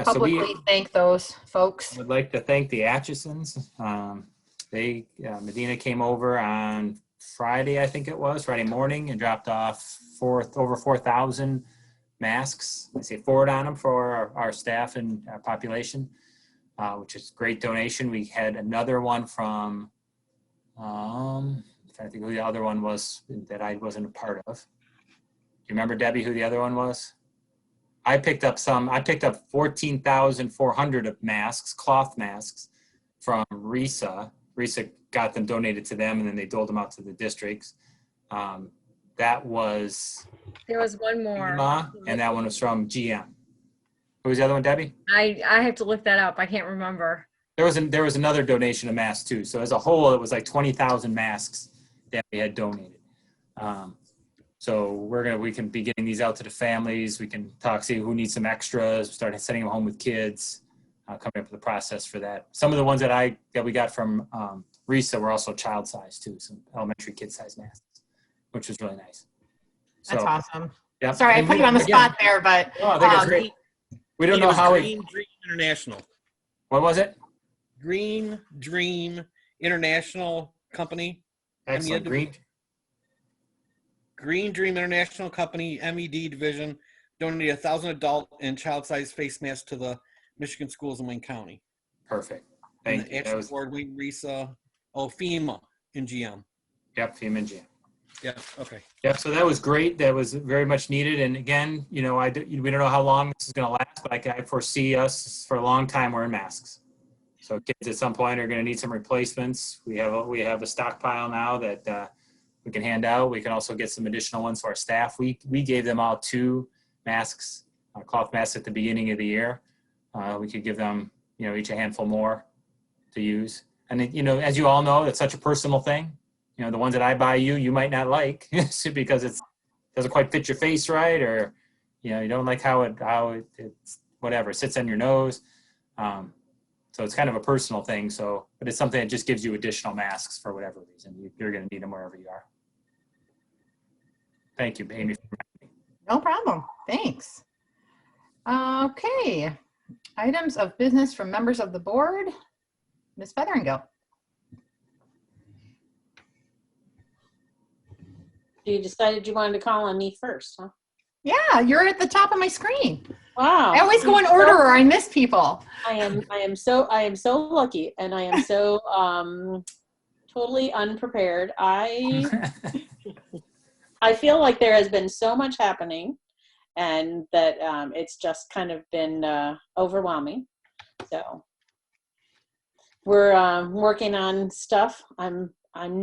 publicly thank those folks. Would like to thank the Atchisons. Medina came over on Friday, I think it was, Friday morning, and dropped off over 4,000 masks. I say forward on them for our staff and our population, which is a great donation. We had another one from, I'm trying to think who the other one was that I wasn't a part of. Do you remember, Debbie, who the other one was? I picked up 14,400 of masks, cloth masks from RISA. RISA got them donated to them, and then they doled them out to the districts. There was one more. And that one was from GM. Who was the other one, Debbie? I have to look that up. I can't remember. There was another donation of masks too. So as a whole, it was like 20,000 masks that we had donated. So we can be getting these out to the families. We can see who needs some extras, start sending them home with kids, coming up with a process for that. Some of the ones that we got from RISA were also child size too, some elementary kid size masks, which was really nice. That's awesome. Yeah. Sorry, I put you on the spot there, but I think it's great. We don't know how Green Dream International. What was it? Green Dream International Company. Excellent. Green Dream International Company, MED division, donated 1,000 adult and child-sized face masks to the Michigan schools in Wayne County. Perfect. Thank you. Action Board, Wayne, RISA, FEMA, and GM. Yep, FEMA and GM. Yeah. Okay. Yeah. So that was great. That was very much needed. And again, we don't know how long this is going to last, but I foresee us for a long time wearing masks. So kids at some point are going to need some replacements. We have a stockpile now that we can hand out. We can also get some additional ones for our staff. We gave them all 2 masks, cloth masks at the beginning of the year. We could give them, each a handful more to use. And as you all know, it's such a personal thing. The ones that I buy you might not like because it doesn't quite fit your face right, or you don't like how it's whatever, it sits on your nose. So it's kind of a personal thing. So, but it's something that just gives you additional masks for whatever reason. You're going to need them wherever you are. Thank you, Amy. No problem. Thanks. Okay. Items of business from members of the board. Ms. Featheringill. You decided you wanted to call on me first, huh? Yeah, you're at the top of my screen. Wow. I always go in order or I miss people. I am so lucky, and I am so totally unprepared. I feel like there has been so much happening, and that it's just kind of been overwhelming. So we're working on stuff. I'm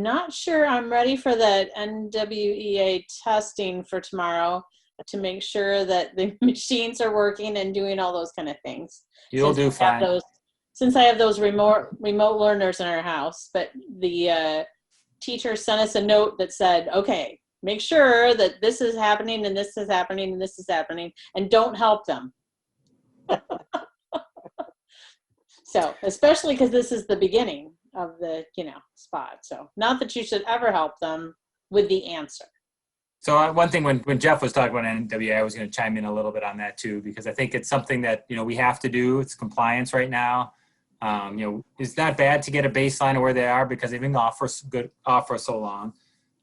not sure I'm ready for that NWEA testing for tomorrow, to make sure that the machines are working and doing all those kind of things. You'll do fine. Since I have those remote learners in our house, but the teacher sent us a note that said, okay, make sure that this is happening and this is happening and this is happening, and don't help them. So, especially because this is the beginning of the, spot. So not that you should ever help them with the answer. So one thing, when Jeff was talking about NWA, I was going to chime in a little bit on that too, because I think it's something that, we have to do. It's compliance right now. It's not bad to get a baseline of where they are because they've been off for so long.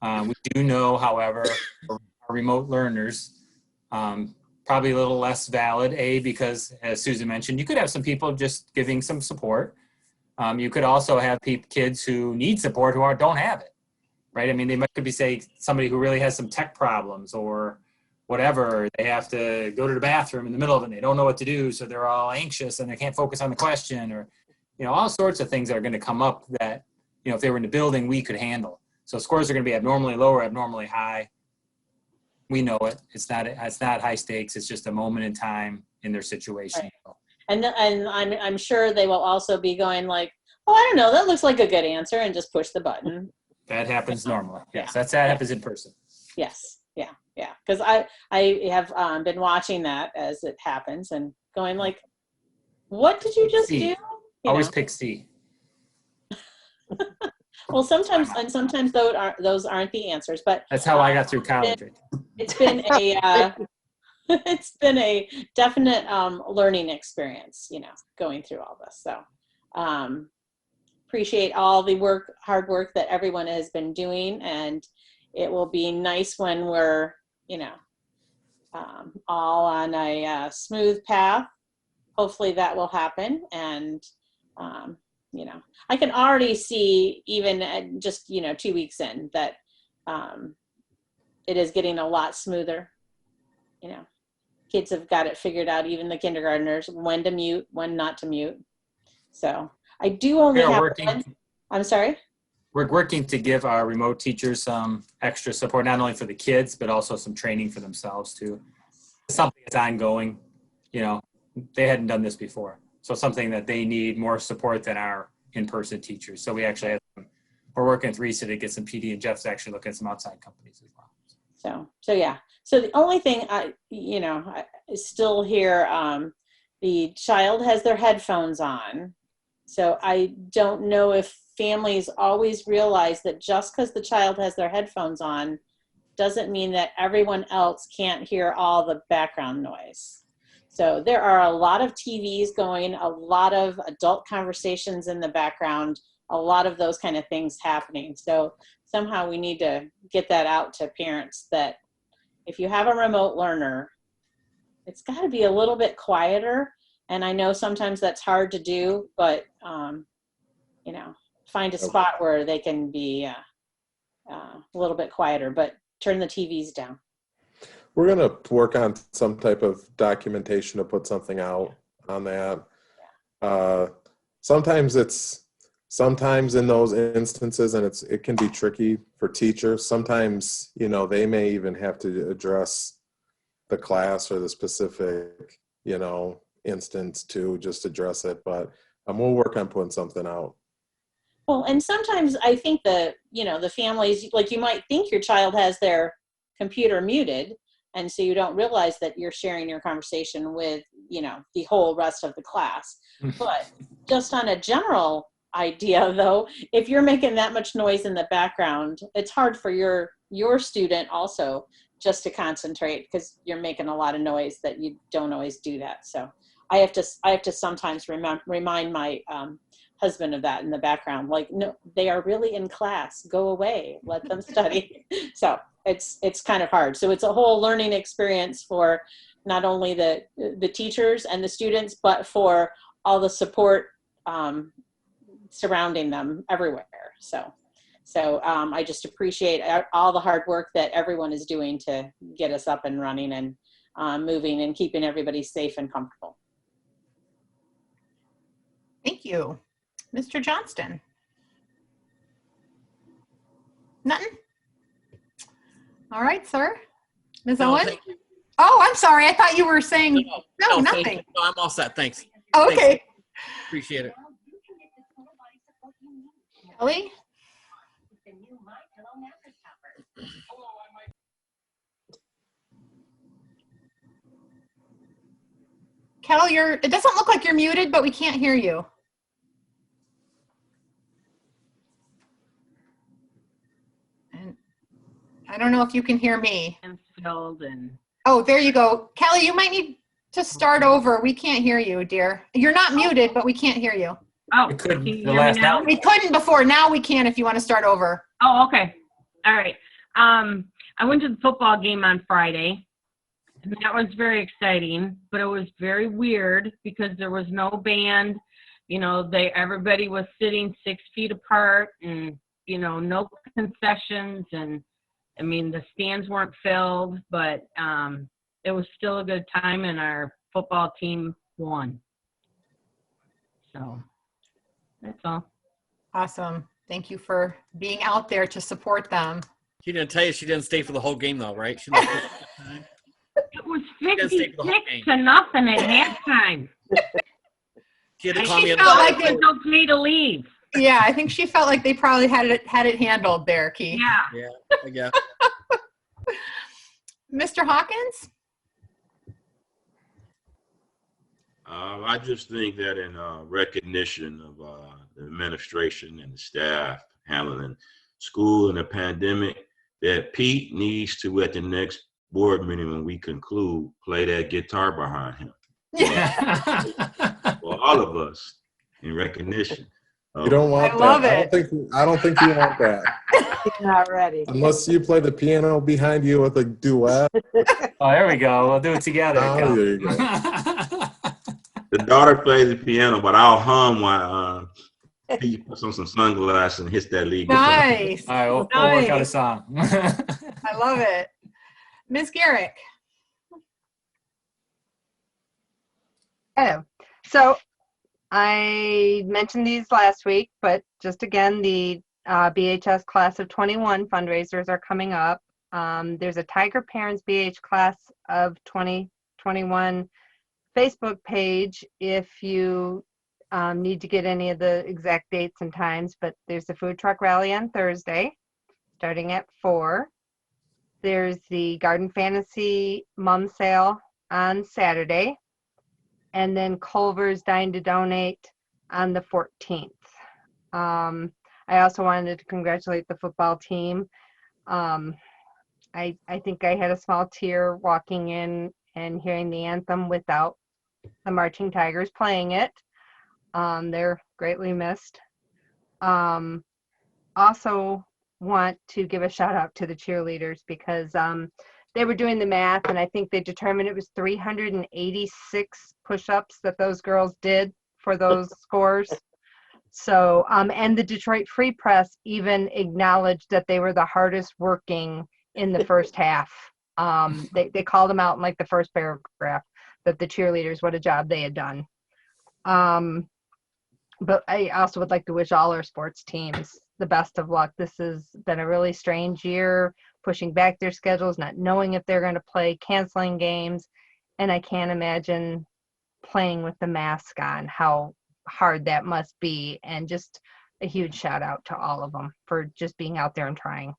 We do know, however, our remote learners, probably a little less valid, because as Susan mentioned, you could have some people just giving some support. You could also have kids who need support who don't have it. Right? I mean, they could be, say, somebody who really has some tech problems or whatever. They have to go to the bathroom in the middle of it and they don't know what to do. So they're all anxious and they can't focus on the question, or, all sorts of things that are going to come up that, if they were in the building, we could handle. So scores are going to be abnormally low or abnormally high. We know it. It's not high stakes. It's just a moment in time in their situation. Right. And I'm sure they will also be going like, oh, I don't know, that looks like a good answer, and just push the button. That happens normally. Yes, that happens in person. Yes, yeah. Because I have been watching that as it happens and going like, what did you just do? Always pick C. Well, sometimes those aren't the answers, but that's how I got through college. It's been a it's been a definite learning experience, going through all this. So. Appreciate all the hard work that everyone has been doing, and it will be nice when we're, all on a smooth path. Hopefully that will happen, and I can already see, even at just 2 weeks in, that it is getting a lot smoother. Kids have got it figured out, even the kindergartners, when to mute, when not to mute. So. I do only have one. I'm sorry? We're working to give our remote teachers some extra support, not only for the kids, but also some training for themselves too. Something that's ongoing. They hadn't done this before. So something that they need more support than our in-person teachers. So we actually we're working with RISA to get some PD, and Jeff's actually looking at some outside companies as well. So yeah. So the only thing I still hear, the child has their headphones on. So I don't know if families always realize that just because the child has their headphones on doesn't mean that everyone else can't hear all the background noise. So there are a lot of TVs going, a lot of adult conversations in the background, a lot of those kind of things happening. So somehow we need to get that out to parents, that if you have a remote learner, it's got to be a little bit quieter. And I know sometimes that's hard to do, but, find a spot where they can be a little bit quieter, but turn the TVs down. We're going to work on some type of documentation to put something out on that. Sometimes in those instances, and it can be tricky for teachers. Sometimes, they may even have to address the class or the specific, instance to just address it, but we'll work on putting something out. Well, and sometimes I think the families, like, you might think your child has their computer muted, And so you don't realize that you're sharing your conversation with, you know, the whole rest of the class. But just on a general idea though, if you're making that much noise in the background, it's hard for your student also just to concentrate because you're making a lot of noise that you don't always do that. So I have to sometimes remind my husband of that in the background, like, no, they are really in class, go away, let them study. So it's kind of hard. So it's a whole learning experience for not only the teachers and the students, but for all the support surrounding them everywhere. So I just appreciate all the hard work that everyone is doing to get us up and running and moving and keeping everybody safe and comfortable. Thank you. Mr. Johnston? Nothing? All right, sir. Ms. No, Owen? thank you. Oh, I'm sorry. I thought you were saying, no, thank nothing. you. No, I'm all set. Thanks. Oh, okay. Thanks. Appreciate it. Kelly? Kettle, it doesn't look like you're muted, but we can't hear you. And I don't know if you can hear me. Oh, there you go. Kelly, you might need to start over. We can't hear you, dear. You're not muted, but we can't hear you. Oh, We couldn't can you the hear me last now? hour. We couldn't before. Now we can if you want to start over. Oh, okay. All right. I went to the football game on Friday, and that was very exciting, but it was very weird because there was no band. You know, everybody was sitting 6 feet apart, and, you know, no concessions, and I mean, the stands weren't filled, but it was still a good time, and our football team won. So that's all. Awesome. Thank you for being out there to support them. She didn't tell you she didn't stay for the whole game though, right? She didn't It was didn't stay for the whole 56 game. to nothing at halftime. She had to I call me think in felt the like it was okay to leave. Yeah, I think she felt like they probably had it handled there, Keith. Yeah. Yeah, I guess. Mr. Hawkins? I just think that in recognition of the administration and the staff handling school and the pandemic, that Pete needs to, at the next board meeting when we conclude, play that guitar behind him. For all of us, in recognition. You don't want I love that. I don't think you want that. Not ready. Unless you play the piano behind you with a duet. Oh, there we go. We'll do it together. Oh, Cal. there you go. The daughter plays the piano, but I'll hum while he puts on some sunglasses and hits that lead guitar. Nice. All right, we'll work out a Nice. song. I love it. Ms. Garrick? Hello. So I mentioned these last week, but just again, the BHS Class of 21 fundraisers are coming up. There's a Tiger Parents BH Class of 2021 Facebook page if you need to get any of the exact dates and times, but there's the food truck rally on Thursday starting at 4. There's the Garden Fantasy Mum Sale on Saturday. And then Culver's Dine to Donate on the 14th. I also wanted to congratulate the football team. I think I had a small tear walking in and hearing the anthem without the Marching Tigers playing it. They're greatly missed. Also want to give a shout out to the cheerleaders because they were doing the math and I think they determined it was 386 push-ups that those girls did for those scores. So, and the Detroit Free Press even acknowledged that they were the hardest working in the first half. They called them out in like the first paragraph that the cheerleaders, what a job they had done. But I also would like to wish all our sports teams the best of luck. This has been a really strange year, pushing back their schedules, not knowing if they're going to play, canceling games. And I can't imagine playing with the mask on, how hard that must be. And just a huge shout out to all of them for just being out there and trying.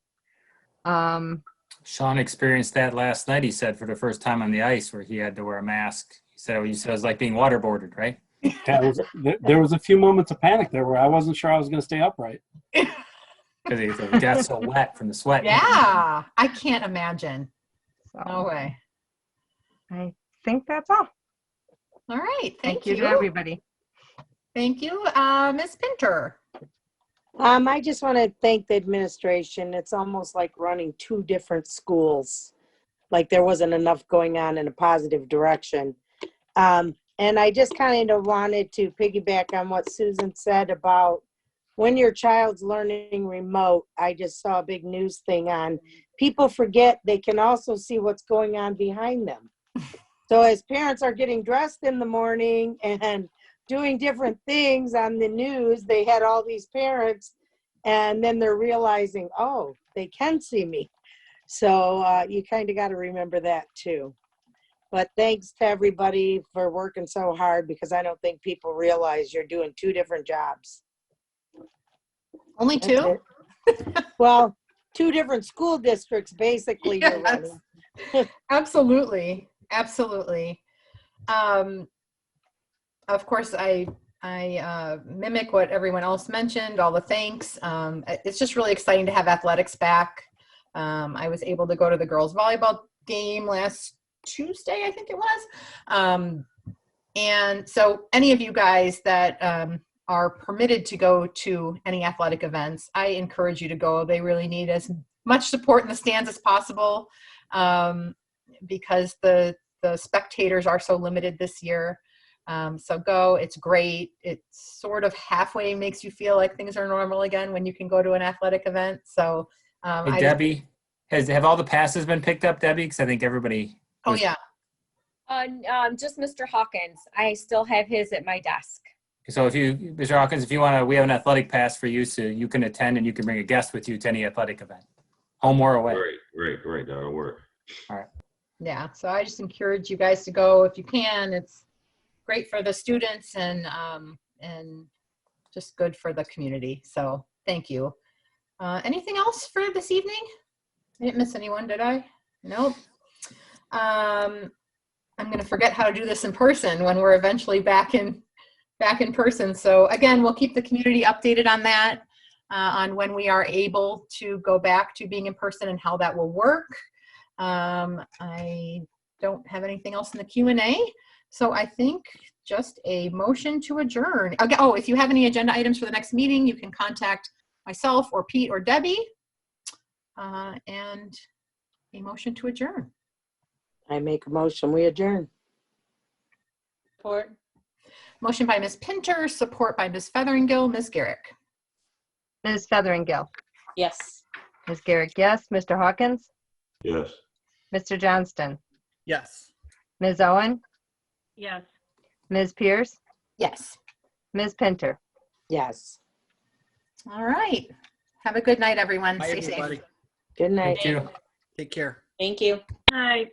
Sean experienced that last night, he said, for the first time on the ice where he had to wear a mask. He said it was like being waterboarded, right? Yeah, there was a few moments of panic there where I wasn't sure I was going to stay upright. Because it got so wet from the sweat. Yeah, I can't imagine. No way. I think that's all. All right. Thank you to everybody. Thank you. Ms. Pinter. I just want to thank the administration. It's almost like running two different schools. Like there wasn't enough going on in a positive direction. And I just kind of wanted to piggyback on what Susan said about when your child's learning remote. I just saw a big news thing on people forget they can also see what's going on behind them. So as parents are getting dressed in the morning and doing different things on the news, they had all these parents, and then they're realizing, oh, they can see me. So you kind of got to remember that too. But thanks to everybody for working so hard, because I don't think people realize you're doing two different jobs. Only two? Well, two different school districts, basically. You're running. Absolutely. Absolutely. Of course, I mimic what everyone else mentioned, all the thanks. It's just really exciting to have athletics back. I was able to go to the girls volleyball game last Tuesday, I think it was. And so any of you guys that are permitted to go to any athletic events, I encourage you to go. They really need as much support in the stands as possible, because the spectators are so limited this year. So go, it's great. It sort of halfway makes you feel like things are normal again when you can go to an athletic event. So Hey, Debbie, have all the passes been picked up, Debbie? Because I think everybody. Oh, yeah. Just Mr. Hawkins. I still have his at my desk. So if you, Mr. Hawkins, if you want to, we have an athletic pass for you, so you can attend and you can bring a guest with you to any athletic event, home or away. Great. That'll work. All right. Yeah. So I just encourage you guys to go if you can. It's great for the students and just good for the community. So thank you. Anything else for this evening? I didn't miss anyone, did I? Nope. I'm going to forget how to do this in person when we're eventually back in person. So again, we'll keep the community updated on that, on when we are able to go back to being in person and how that will work. I don't have anything else in the Q&A. So I think just a motion to adjourn. Okay. Oh, if you have any agenda items for the next meeting, you can contact myself or Pete or Debbie. And a motion to adjourn. I make a motion, we adjourn. Support. Motion by Ms. Pinter, support by Ms. Featheringgill. Ms. Garrick. Ms. Featheringgill. Yes. Ms. Garrick, yes. Mr. Hawkins. Yes. Mr. Johnston. Yes. Ms. Owen. Yes. Ms. Pierce. Yes. Ms. Pinter. Yes. All right. Have a good night, everyone. Bye, Stay everybody. safe. Good night. Thank you. Take care. Thank you. Hi.